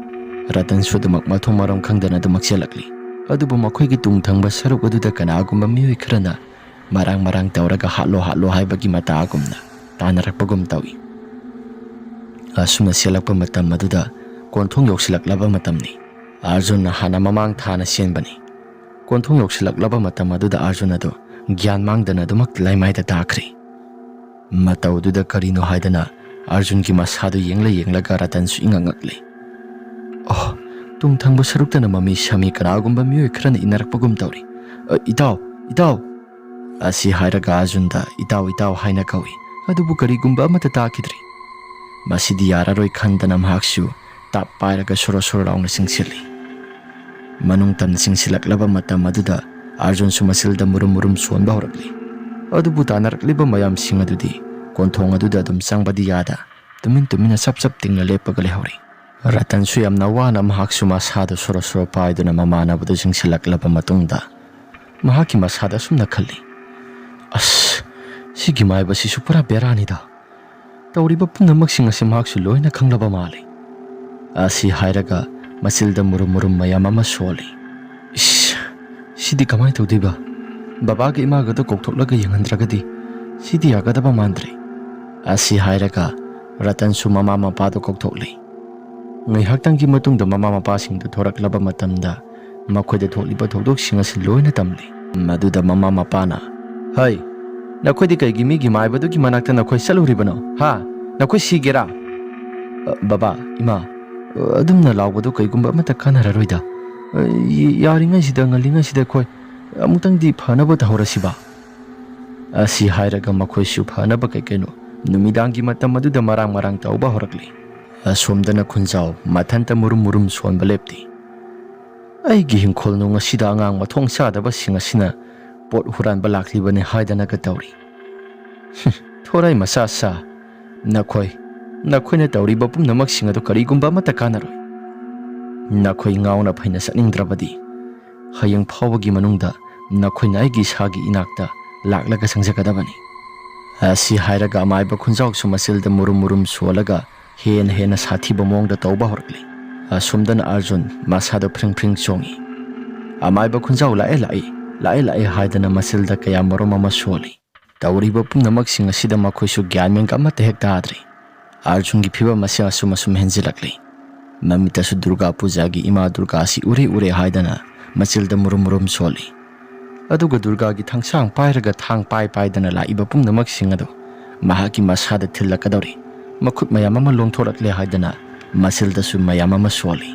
ꯔꯇꯟꯁꯨ ꯑꯗꯨꯃꯛ ꯃꯊꯣꯡ ꯃꯔꯝ ꯈꯪꯗꯅ ꯑꯗꯨꯃꯛ ꯆꯦꯜꯂꯛꯂꯤ. ꯑꯗꯨꯕꯨ ꯃꯈꯣꯏꯒꯤ ꯇꯨꯡ ꯊꯪꯕ ꯁꯔꯨꯛ ꯑꯗꯨꯗ ꯀꯅꯥꯒꯨꯝꯕ ꯃꯤꯑꯣꯏ ꯈꯔꯅ ꯃꯔꯥꯡ ꯇꯧꯔꯒ ꯍꯥꯠꯂꯣ ꯍꯥꯏꯕꯒꯤ ꯃꯇꯥꯒꯨꯝꯅ ꯇꯥꯟꯅꯔꯛꯄꯒꯨꯝ ꯇꯧꯏ. ꯑꯁꯨꯝꯅ ꯆꯦꯜꯂꯛꯄ ꯃꯇꯝ ꯑꯗꯨꯗ ꯀꯣꯟꯊꯣꯡ ꯌꯧꯁꯤꯜꯂꯛꯂꯕ ꯃꯇꯝꯅꯤ. ꯑꯔꯖꯨꯟꯅ ꯍꯥꯟꯅ ꯃꯃꯥꯡ ꯊꯥꯅ ꯆꯦꯟꯕꯅꯤ. ꯀꯣꯟꯊꯣꯡ ꯌꯧꯁꯤꯜꯂꯛꯂꯕ ꯃꯇꯝ ꯑꯗꯨꯗ ꯑꯥꯔꯖꯨꯟ ꯑꯗꯨ ꯒ꯭ꯌꯥꯟ ꯃꯥꯡꯗꯅ ꯑꯗꯨꯃꯛ ꯂꯩꯃꯥꯏꯗ ꯇꯥꯈ꯭ꯔꯦ꯫ ꯃꯇꯧꯗꯨꯗ ꯀꯔꯤꯅꯣ ꯍꯥꯏꯗꯅ ꯑꯥꯔꯖꯨꯟꯒꯤ ꯃꯁꯥꯗꯨ ꯌꯦꯡꯂꯒ ꯔꯇꯟꯁꯨ ꯏꯉꯛ ꯉꯛꯂꯦ꯫ ꯑꯣ, ꯇꯨꯡ ꯊꯪꯕ ꯁꯔꯨꯛꯇꯅ ꯃꯃꯤ ꯁꯥꯃꯤ ꯀꯅꯥꯒꯨꯝꯕ ꯃꯤꯑꯣꯏ ꯈꯔꯅ ꯏꯟꯅꯔꯛꯄꯒꯨꯝ ꯇꯧꯔꯤ꯫ ꯏꯇꯥꯎ ꯏꯇꯥꯎ ꯑꯁꯤ ꯍꯥꯏꯔꯒ ꯑꯥꯔꯖꯨꯟꯗ ꯏꯇꯥꯎ ꯏꯇꯥꯎ ꯍꯥꯏꯅ ꯀꯧꯏ, ꯑꯗꯨꯕꯨ ꯀꯔꯤꯒꯨꯝꯕ ꯑꯃꯠꯇ ꯇꯥꯈꯤꯗ꯭ꯔꯤ꯫ ꯃꯁꯤꯗꯤ ꯌꯥꯔꯔꯣꯏ ꯈꯟꯗꯅ ꯃꯍꯥꯛꯁꯨ ꯇꯥꯞ ꯄꯥꯏꯔꯒ ꯁꯣꯔꯣ ꯁꯣꯔꯣ ꯂꯥꯎꯅ ꯆꯤꯡꯁꯤꯜꯂꯤ꯫ ꯃꯅꯨꯡ ꯇꯝꯅ ꯆꯤꯡꯁꯤꯜꯂꯛꯂꯕ ꯃꯇꯝ ꯑꯗꯨꯗ ꯑꯥꯔꯖꯨꯟꯁꯨ ꯃꯁꯤꯜꯗ ꯃꯨꯔꯨꯝ ꯃꯨꯔꯨꯝ ꯁꯣꯟꯕ ꯍꯧꯔꯛꯂꯤ꯫ ꯑꯗꯨꯕꯨ ꯇꯥꯟꯅꯔꯛꯂꯤꯕ ꯃꯌꯥꯝꯁꯤꯡ ꯑꯗꯨꯗꯤ ꯀꯣꯟꯊꯣꯡ ꯑꯗꯨꯗ ꯑꯗꯨꯝ ꯆꯪꯕꯗꯤ ꯌꯥꯗ ꯇꯨꯃꯤꯟ ꯇꯨꯃꯤꯟꯅ ꯆꯞ ꯆꯞ ꯇꯤꯡꯅ ꯂꯦꯞꯄꯒ ꯂꯩꯍꯧꯔꯤ꯫ ꯔꯇꯟꯁꯨ ꯌꯥꯝꯅ ꯋꯥꯅ ꯃꯍꯥꯛꯁꯨ ꯃꯁꯥꯗꯨ ꯁꯣꯔꯣ ꯁꯣꯔꯣ ꯄꯥꯏꯗꯨꯅ ꯃꯃꯥꯟꯅꯕꯗꯨ ꯆꯤꯡꯁꯤꯜꯂꯛꯂꯕ ꯃꯇꯨꯡꯗ ꯃꯍꯥꯛꯀꯤ ꯃꯁꯥꯗ ꯑꯁꯨꯝꯅ ꯈꯜꯂꯤ, ꯑꯁ, ꯁꯤꯒꯤ ꯃꯥꯏꯕꯁꯤꯁꯨ ꯄꯨꯔꯥ ꯕꯦꯔꯥꯅꯤꯗ꯫ ꯇꯧꯔꯤꯕ ꯄꯨꯝꯅꯃꯛꯁꯤꯡ ꯑꯁꯤ ꯃꯍꯥꯛꯁꯨ ꯂꯣꯏꯅ ꯈꯪꯂꯕ ꯃꯥꯜꯂꯤ꯫ ꯑꯁꯤ ꯍꯥꯏꯔꯒ ꯃꯆꯤꯜꯗ ꯃꯨꯔꯨꯝ ꯃꯨꯔꯨꯝ ꯃꯌꯥꯝ ꯑꯃ ꯁꯣꯜꯂꯤ꯫ ꯏꯁ, ꯁꯤꯗꯤ ꯀꯃꯥꯏꯅ ꯇꯧꯗꯣꯏꯕ? ꯕꯕꯥꯒ ꯏꯃꯥꯒꯗꯣ ꯀꯧꯊꯣꯛꯂꯒ ꯌꯦꯡꯍꯟꯗ꯭ꯔꯒꯗꯤ ꯁꯤꯗꯤ ꯌꯥꯒꯗꯕ ꯃꯥꯟꯗ꯭ꯔꯦ꯫ ꯑꯁꯤ ꯍꯥꯏꯔꯒ ꯔꯇꯟꯁꯨ ꯃꯃꯥ ꯃꯄꯥꯗꯨ ꯀꯧꯊꯣꯛꯂꯤ꯫ ꯉꯥꯏꯍꯥꯛꯇꯪꯒꯤ ꯃꯇꯨꯡꯗ ꯃꯃꯥ ꯃꯄꯥꯁꯤꯡꯗꯨ ꯊꯣꯔꯛꯂꯕ ꯃꯇꯝꯗ ꯃꯈꯣꯏꯗ ꯊꯣꯛꯂꯤꯕ ꯊꯧꯗꯣꯛꯁꯤꯡ ꯑꯁꯤ ꯂꯣꯏꯅ ꯇꯝꯂꯤ꯫ ꯃꯗꯨꯗ ꯃꯃꯥ ꯃꯄꯥꯅ, ꯍꯩ, ꯅꯈꯣꯏꯗꯤ ꯀꯩꯒꯤ ꯃꯤꯒꯤ ꯃꯥꯏꯕꯗꯨꯒꯤ ꯃꯅꯥꯛꯇ ꯅꯈꯣꯏ ꯆꯠꯂꯨꯔꯤꯕꯅꯣ? ꯍꯥ? ꯅꯈꯣꯏ ꯁꯤꯒꯦꯔꯥ? ꯕꯕꯥ, ꯏꯃꯥ, ꯑꯗꯨꯝꯅ ꯂꯥꯎꯕꯗꯨ ꯀꯩꯒꯨꯝꯕ ꯑꯃꯠꯇ ꯀꯥꯟꯅꯔꯔꯣꯏꯗ꯫ ꯌꯥꯔꯤꯉꯩꯁꯤꯗ ꯉꯜꯂꯤꯉꯩꯁꯤꯗ ꯑꯩꯈꯣꯏ ꯑꯃꯨꯛꯇꯪꯗꯤ ꯐꯅꯕ ꯇꯧꯍꯧꯔꯁꯤꯕ꯫ ꯑꯁꯤ ꯍꯥꯏꯔꯒ ꯃꯈꯣꯏꯁꯨ ꯐꯅꯕ ꯀꯩꯅꯣ ꯅꯨꯃꯤꯗꯥꯡꯒꯤ ꯃꯇꯝ ꯑꯗꯨꯗ ꯃꯔꯥꯡ ꯃꯔꯥꯡ ꯇꯧꯕ ꯍꯧꯔꯛꯂꯤ꯫ ꯑꯁꯣꯝꯗꯅ ꯈꯨꯟꯖꯥꯎ ꯃꯊꯟꯇ ꯃꯨꯔꯨꯝ ꯃꯨꯔꯨꯝ ꯁꯣꯟꯕ ꯂꯦꯞꯇꯦ꯫ ꯑꯩꯒꯤ ꯍꯤꯡꯈꯣꯜꯅꯨꯡ ꯑꯁꯤꯗ ꯑꯉꯥꯡ ꯃꯊꯣꯡ ꯆꯥꯗꯕꯁꯤꯡ ꯑꯁꯤꯅ ꯄꯣꯠ ꯍꯨꯔꯥꯟꯕ ꯂꯥꯛꯂꯤꯕꯅꯤ ꯍꯥꯏꯗꯅꯒ ꯇꯧꯔꯤ꯫ ꯊꯣꯔꯥꯏ ꯃꯆꯥ ꯁꯥ, ꯅꯈꯣꯏꯅ ꯇꯧꯔꯤꯕ ꯄꯨꯝꯅꯃꯛꯁꯤꯡ ꯑꯗꯨ ꯀꯔꯤꯒꯨꯝꯕ ꯑꯃꯠꯇ ꯀꯥꯟꯅꯔꯣꯏ꯫ ꯅꯈꯣꯏ ꯉꯥꯎꯅ ꯐꯩꯅ ꯆꯠꯅꯤꯡꯗ꯭ꯔꯕꯗꯤ ꯍꯌꯦꯡ ꯐꯥꯎꯕꯒꯤ ꯃꯅꯨꯡꯗ ꯅꯈꯣꯏꯅ ꯑꯩꯒꯤ ꯏꯁꯥꯒꯤ ꯏꯅꯥꯛꯇ ꯂꯥꯛꯂꯒ ꯆꯪꯖꯒꯗꯕꯅꯤ꯫ ꯑꯁꯤ ꯍꯥꯏꯔꯒ ꯑꯃꯥꯏꯕ ꯈꯨꯟꯖꯥꯎꯁꯨ ꯃꯆꯤꯜꯗ ꯃꯨꯔꯨꯝ ꯃꯨꯔꯨꯝ ꯁꯣꯜꯂꯒ ꯍꯦꯟꯅ ꯁꯥꯊꯤꯕ ꯃꯑꯣꯡꯗ ꯇꯧꯕ ꯍꯧꯔꯛꯂꯤ꯫ ꯑꯁꯣꯝꯗꯅ ꯑꯥꯔꯖꯨꯟ ꯃꯁꯥꯗ ꯐ꯭ꯔꯤꯡ ꯐ꯭ꯔꯤꯡ ꯆꯣꯡꯉꯤ꯫ ꯑꯃꯥꯏꯕ ꯈꯨꯟꯖꯥꯎ ꯂꯥꯛꯑꯦ ꯍꯥꯏꯗꯅ ꯃꯆꯤꯜꯗ ꯀꯌꯥ ꯃꯔꯨꯝ ꯑꯃ ꯁꯣꯜꯂꯤ꯫ ꯇꯧꯔꯤꯕ ꯄꯨꯝꯅꯃꯛꯁꯤꯡ ꯑꯁꯤꯗ ꯃꯈꯣꯏꯁꯨ ꯒ꯭ꯌꯥꯟ ꯃꯦꯟ ꯑꯃꯠꯇ ꯍꯦꯛ ꯇꯥꯗ꯭ꯔꯤ꯫ ꯑꯥꯔꯖꯨꯟꯒꯤ ꯐꯤꯕꯝ ꯑꯁꯤ ꯑꯁꯨꯝ ꯍꯦꯟꯖꯤꯜꯂꯛꯂꯤ꯫ ꯃꯃꯤꯠꯇꯁꯨ ꯗꯨꯔꯒꯥ ꯄꯨꯖꯥꯒꯤ ꯏꯃꯥ ꯗꯨꯔꯒꯥ ꯑꯁꯤ ꯎꯔꯦ ꯍꯥꯏꯗꯅ ꯃꯆꯤꯜꯗ ꯃꯨꯔꯨꯝ ꯃꯨꯔꯨꯝ ꯁꯣꯜꯂꯤ꯫ ꯑꯗꯨꯒ ꯗꯨꯔꯒꯥꯒꯤ ꯊꯥꯡꯁꯥꯡ ꯄꯥꯏꯔꯒ ꯊꯥꯡ ꯄꯥꯏꯗꯅ ꯂꯥꯛꯏꯕ ꯄꯨꯝꯅꯃꯛꯁꯤꯡ ꯑꯗꯨ ꯃꯍꯥꯛꯀꯤ ꯃꯁꯥꯗ ꯊꯤꯜꯂꯛꯀꯗꯧꯔꯤ꯫ ꯃꯈꯨꯠ ꯃꯌꯥꯝ ꯑꯃ ꯂꯣꯡꯊꯣꯔꯛꯂꯦ ꯍꯥꯏꯗꯅ ꯃꯆꯤꯜꯗꯁꯨ ꯃꯌꯥꯝ ꯑꯃ ꯁꯣꯜꯂꯤ꯫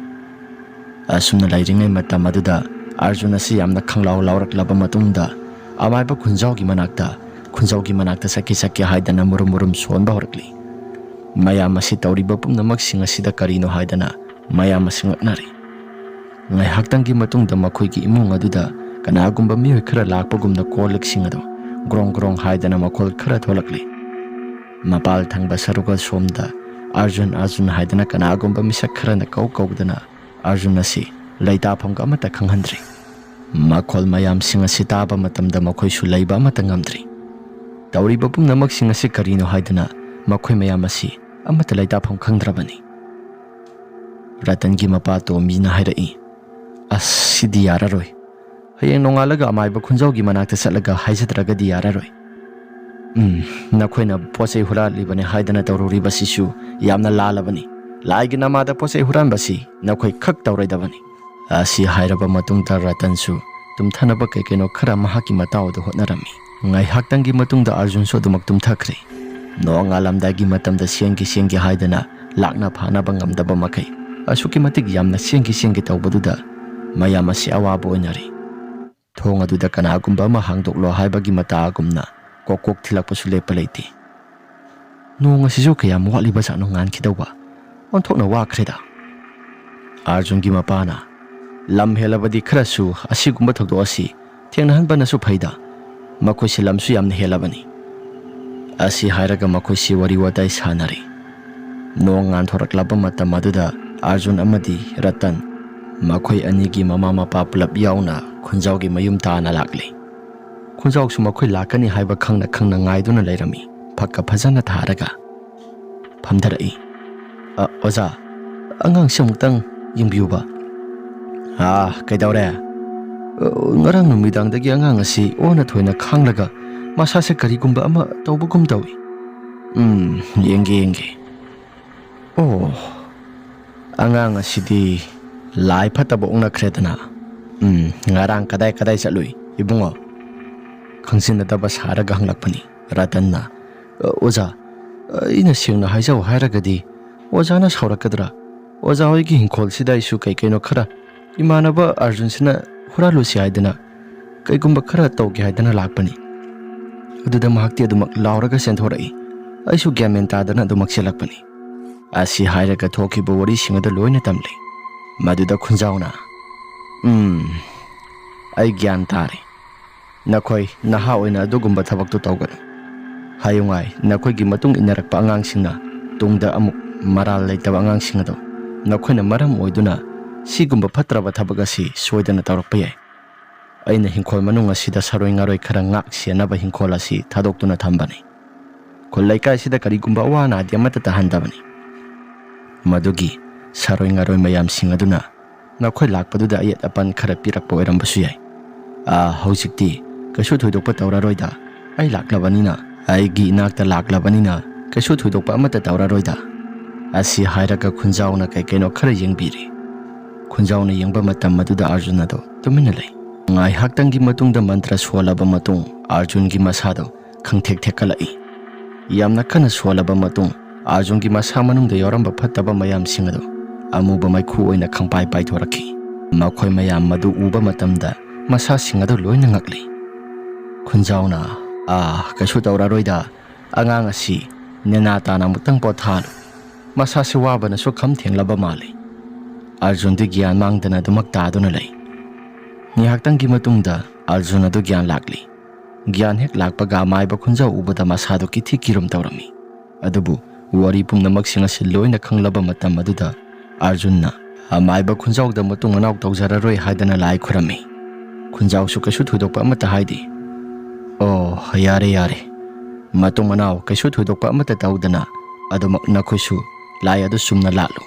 ꯑꯁꯨꯝꯅ ꯂꯩꯔꯤꯉꯩ ꯃꯇꯝ ꯑꯗꯨꯗ ꯑꯥꯔꯖꯨꯟ ꯑꯁꯤ ꯌꯥꯝꯅ ꯈꯪꯂꯥꯎ ꯂꯥꯎꯔꯛꯂꯕ ꯃꯇꯨꯡꯗ ꯑꯃꯥꯏꯕ ꯈꯨꯟꯖꯥꯎꯒꯤ ꯃꯅꯥꯛꯇ ꯆꯠꯀꯦ ꯍꯥꯏꯗꯅ ꯃꯨꯔꯨꯝ ꯃꯨꯔꯨꯝ ꯁꯣꯟꯕ ꯍꯧꯔꯛꯂꯤ꯫ ꯃꯌꯥꯝ ꯑꯁꯤ ꯇꯧꯔꯤꯕ ꯄꯨꯝꯅꯃꯛꯁꯤꯡ ꯑꯁꯤꯗ ꯀꯔꯤꯅꯣ ꯍꯥꯏꯗꯅ ꯃꯌꯥꯝ ꯑꯁꯤ ꯉꯛꯅꯔꯤ꯫ ꯉꯥꯏꯍꯥꯛꯇꯪꯒꯤ ꯃꯇꯨꯡꯗ ꯃꯈꯣꯏꯒꯤ ꯏꯃꯨꯡ ꯑꯗꯨꯗ ꯀꯅꯥꯒꯨꯝꯕ ꯃꯤꯑꯣꯏ ꯈꯔ ꯂꯥꯛꯄꯒꯨꯝꯅ ꯀꯣꯜꯂꯤꯛꯁꯤꯡ ꯑꯗꯨ ꯒ꯭ꯔꯣꯡ ꯒ꯭ꯔꯣꯡ ꯍꯥꯏꯗꯅ ꯃꯈꯣꯜ ꯈꯔ ꯊꯣꯛꯂꯛꯂꯤ꯫ ꯃꯄꯥꯜ ꯊꯪꯕ ꯁꯔꯨꯛ ꯑꯁꯣꯝꯗ ꯑꯥꯔꯖꯨꯟ ꯍꯥꯏꯗꯅ ꯀꯅꯥꯒꯨꯝꯕ ꯃꯤꯁꯛ ꯈꯔꯅ ꯀꯧꯗꯅ ꯑꯥꯔꯖꯨꯟ ꯑꯁꯤ ꯂꯩꯇꯥꯐꯝꯒ ꯑꯃꯠꯇ ꯈꯪꯍꯟꯗ꯭ꯔꯤ꯫ ꯃꯈꯣꯜ ꯃꯌꯥꯝꯁꯤꯡ ꯑꯁꯤ ꯇꯥꯕ ꯃꯇꯝꯗ ꯃꯈꯣꯏꯁꯨ ꯂꯩꯕ ꯑꯃꯠꯇ ꯉꯝꯗ꯭ꯔꯤ꯫ ꯇꯧꯔꯤꯕ ꯄꯨꯝꯅꯃꯛꯁꯤꯡ ꯑꯁꯤ ꯀꯔꯤꯅꯣ ꯍꯥꯏꯗꯅ ꯃꯈꯣꯏ ꯃꯌꯥꯝ ꯑꯁꯤ ꯑꯃꯠꯇ ꯂꯩꯇꯥꯐꯝ ꯈꯪꯗ꯭ꯔꯕꯅꯤ꯫ ꯔꯇꯟꯒꯤ ꯃꯄꯥ ꯇꯣꯝꯕꯤꯅ ꯍꯥꯏꯔꯛꯏ, ꯑꯁ, ꯁꯤꯗꯤ ꯌꯥꯔꯔꯣꯏ꯫ ꯍꯌꯦꯡ ꯅꯣꯡꯉꯥꯜꯂꯒ ꯑꯃꯥꯏꯕ ꯈꯨꯟꯖꯥꯎꯒꯤ ꯃꯅꯥꯛꯇ ꯆꯠꯂꯒ ꯍꯥꯏꯖꯗ꯭ꯔꯒꯗꯤ ꯌꯥꯔꯔꯣꯏ꯫ ꯅꯈꯣꯏꯅ ꯄꯣꯠꯆꯩ ꯍꯨꯔꯥꯜꯂꯤꯕꯅꯤ ꯍꯥꯏꯗꯅ ꯇꯧꯔꯨꯔꯤꯕꯁꯤꯁꯨ ꯌꯥꯝꯅ ꯂꯥꯜꯂꯕꯅꯤ꯫ ꯂꯥꯏꯒꯤ ꯅꯃꯥꯗ ꯄꯣꯠꯆꯩ ꯍꯨꯔꯥꯟꯕꯁꯤ ꯅꯈꯣꯏ ꯈꯛ ꯇꯧꯔꯣꯏꯗꯕꯅꯤ꯫ ꯑꯁꯤ ꯍꯥꯏꯔꯕ ꯃꯇꯨꯡꯗ ꯔꯇꯟꯁꯨ ꯇꯨꯝꯊꯅꯕ ꯀꯩꯅꯣ ꯈꯔ ꯃꯍꯥꯛꯀꯤ ꯃꯇꯥꯎꯗ ꯍꯣꯠꯅꯔꯝꯃꯤ꯫ ꯉꯥꯏꯍꯥꯛꯇꯪꯒꯤ ꯃꯇꯨꯡꯗ ꯑꯥꯔꯖꯨꯟꯁꯨ ꯑꯗꯨꯃꯛ ꯇꯨꯝꯊꯈ꯭ꯔꯦ꯫ ꯅꯣꯡꯉꯥꯜꯂꯝꯗꯥꯏꯒꯤ ꯃꯇꯝꯗ ꯆꯦꯟꯒꯦ ꯍꯥꯏꯗꯅ ꯂꯥꯛꯅ ꯐꯥꯅꯕ ꯉꯝꯗꯕ ꯃꯈꯩ ꯑꯁꯨꯛꯀꯤ ꯃꯇꯤꯛ ꯌꯥꯝꯅ ꯆꯦꯟꯒꯦ ꯇꯧꯕꯗꯨꯗ ꯃꯌꯥꯝ ꯑꯁꯤ ꯑꯋꯥꯕ ꯑꯣꯏꯅꯔꯤ꯫ ꯊꯣꯡ ꯑꯗꯨꯗ ꯀꯅꯥꯒꯨꯝꯕ ꯑꯃ ꯍꯥꯡꯗꯣꯛꯂꯣ ꯍꯥꯏꯕꯒꯤ ꯃꯇꯥꯒꯨꯝꯅ ꯀꯣꯛ ꯊꯤꯜꯂꯛꯄꯁꯨ ꯂꯦꯞꯄ ꯂꯩꯇꯦ꯫ ꯅꯣꯡ ꯑꯁꯤꯁꯨ ꯀꯌꯥꯝ ꯋꯥꯠꯂꯤꯕꯖꯥꯠꯅꯣ ꯉꯥꯟꯈꯤꯗꯧꯕ? ꯑꯣꯟꯊꯣꯛꯅ ꯋꯥꯈ꯭ꯔꯦꯗ꯫ ꯑꯥꯔꯖꯨꯟꯒꯤ ꯃꯄꯥꯅ, ꯂꯝ ꯍꯦꯜꯂꯕꯗꯤ ꯈꯔꯁꯨ ꯑꯁꯤꯒꯨꯝꯕ ꯊꯧꯗꯣꯛ ꯑꯁꯤ ꯊꯦꯡꯅꯍꯟꯕꯅꯁꯨ ꯐꯩꯗ꯫ ꯃꯈꯣꯏꯁꯤ ꯂꯝꯁꯨ ꯌꯥꯝꯅ ꯍꯦꯜꯂꯕꯅꯤ꯫ ꯑꯁꯤ ꯍꯥꯏꯔꯒ ꯃꯈꯣꯏꯁꯤ ꯋꯥꯔꯤ ꯋꯥꯇꯥꯏ ꯁꯥꯟꯅꯔꯤ꯫ ꯅꯣꯡ ꯉꯥꯟꯊꯣꯔꯛꯂꯕ ꯃꯇꯝ ꯑꯗꯨꯗ ꯑꯥꯔꯖꯨꯟ ꯑꯃꯗꯤ ꯔꯇꯟ ꯃꯈꯣꯏ ꯑꯅꯤꯒꯤ ꯃꯃꯥ ꯃꯄꯥ ꯄꯨꯂꯞ ꯌꯥꯎꯅ ꯈꯨꯟꯖꯥꯎꯒꯤ ꯃꯌꯨꯝ ꯇꯥꯅ ꯂꯥꯛꯂꯤ꯫ ꯈꯨꯟꯖꯥꯎꯁꯨ ꯃꯈꯣꯏ ꯂꯥꯛꯀꯅꯤ ꯍꯥꯏꯕ ꯈꯪꯅ ꯉꯥꯏꯗꯨꯅ ꯂꯩꯔꯝꯃꯤ꯫ ꯐꯛꯀ ꯐꯖꯅ ꯊꯥꯔꯒ ꯐꯝꯊꯔꯛꯏ꯫ ꯑꯣꯖꯥ, ꯑꯉꯥꯡꯁꯤ ꯑꯃꯨꯛꯇꯪ ꯌꯦꯡꯕꯤꯌꯨꯕ꯫ ꯀꯩꯗꯧꯔꯦ? ꯉꯔꯥꯡ ꯅꯨꯃꯤꯗꯥꯡꯗꯒꯤ ꯑꯉꯥꯡ ꯑꯁꯤ ꯑꯣꯟꯅ ꯊꯣꯏꯅ ꯈꯥꯡꯂꯒ ꯃꯁꯥꯁꯦ ꯀꯔꯤꯒꯨꯝꯕ ꯑꯃ ꯇꯧꯕꯒꯨꯝ ꯇꯧꯏ꯫ ꯌꯦꯡꯒꯦ꯫ ꯑꯣ, ꯑꯉꯥꯡ ꯑꯁꯤꯗꯤ ꯂꯥꯏ ꯐꯠꯇꯕ ꯑꯣꯛꯅꯈ꯭ꯔꯦꯗꯅ꯫ ngarang kadai kadai chalui ibungo khangsinadaba saraga hanglakpani Ratanna oza ina singna haijau hairagadi ozana saurakadra oza hoigi hinkhol sida isu kai kaino khara imanaba Arjun sina huralusi haidana kaigumba khara tawge haidana lakpani aduda mahakti adumak lauraga senthorai aisu gyamen tadana adumak selakpani asi hairaga thokiba wari singada loina tamle maduda khunjauna ai gyan tare nakhoi naha oina adugumba thabak tu tawganu hayungai nakhoi gi matung inarakpa angang singna tungda amuk maral leitaba angang singado nakhoi na maram oiduna sigumba phatraba thabak asi soidana tawrakpa yai aina hinkhol manung asida saroi ngaroi khara ngak sianaba hinkhol asi thadoktuna thambani khollaikai sida karigumba wana adiamata tahandabani madugi saroi ngaroi mayam singaduna nakhoi lakpaduda ayat apan khara pirakpa oirambasu yai hojikti kasu thoidokpa tawraroida ai laklabanina ai gi inakta laklabanina kasu thoidokpa amata tawraroida asi hairaga khunjauna kai kaino khara yengbiri khunjauna yengba matam maduda Arjuna do tumina lei ngai haktangi matungda mantra swalaba matung Arjun gi masado khangthek thekalai yamna khana swalaba matung Arjun gi masa manungda yoramba phattaba mayam singado amuba maikhu oina khangpai pai thoraki makhoi mayam madu uba matamda masa singado loina ngakli khunjauna kasu tawraroida angang asi nena tana mutang pothalu masa se wabana so kham thenglaba mali Arjun du gyan mangdana dumak taduna lei ni haktangi matungda Arjuna du gyan lakli gyan hek lakpaga maiba khunjau ubada masado kithi kirum tawrami adubu wari pumnamak singa siloina khanglaba matam aduda Arjunna amaiba khunjaukda matung anauk tawjararoi haidana lai khurami khunjau su kasu thudokpa amata haidi yare matung manau kasu thudokpa amata tawdana adumak nakhusu lai adu sumna lalu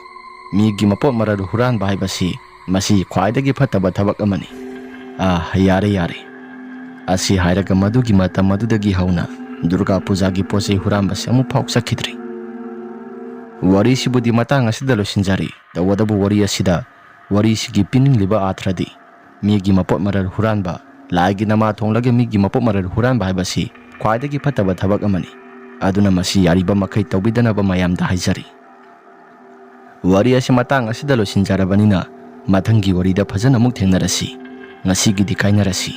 migi mapot mararu huran bahai basi masi khwaidagi phataba thabak amani yare asi hairaga madugi mata madudagi hauna Durga Puja gi posei huran basi amu phok sakhidri wari sibudi matang asida losinjari tawadabu wari asida wari sigi pining liba athradi migi mapot marar huran ba laigi nama thonglage migi mapot marar huran ba basi khwaidagi phataba thabak amani aduna masi yariba makhai tawbidana ba mayam da haijari wari asi matang asida losinjarabanina mathangi wari da phajana muk thengnarasi ngasi gi dikainarasi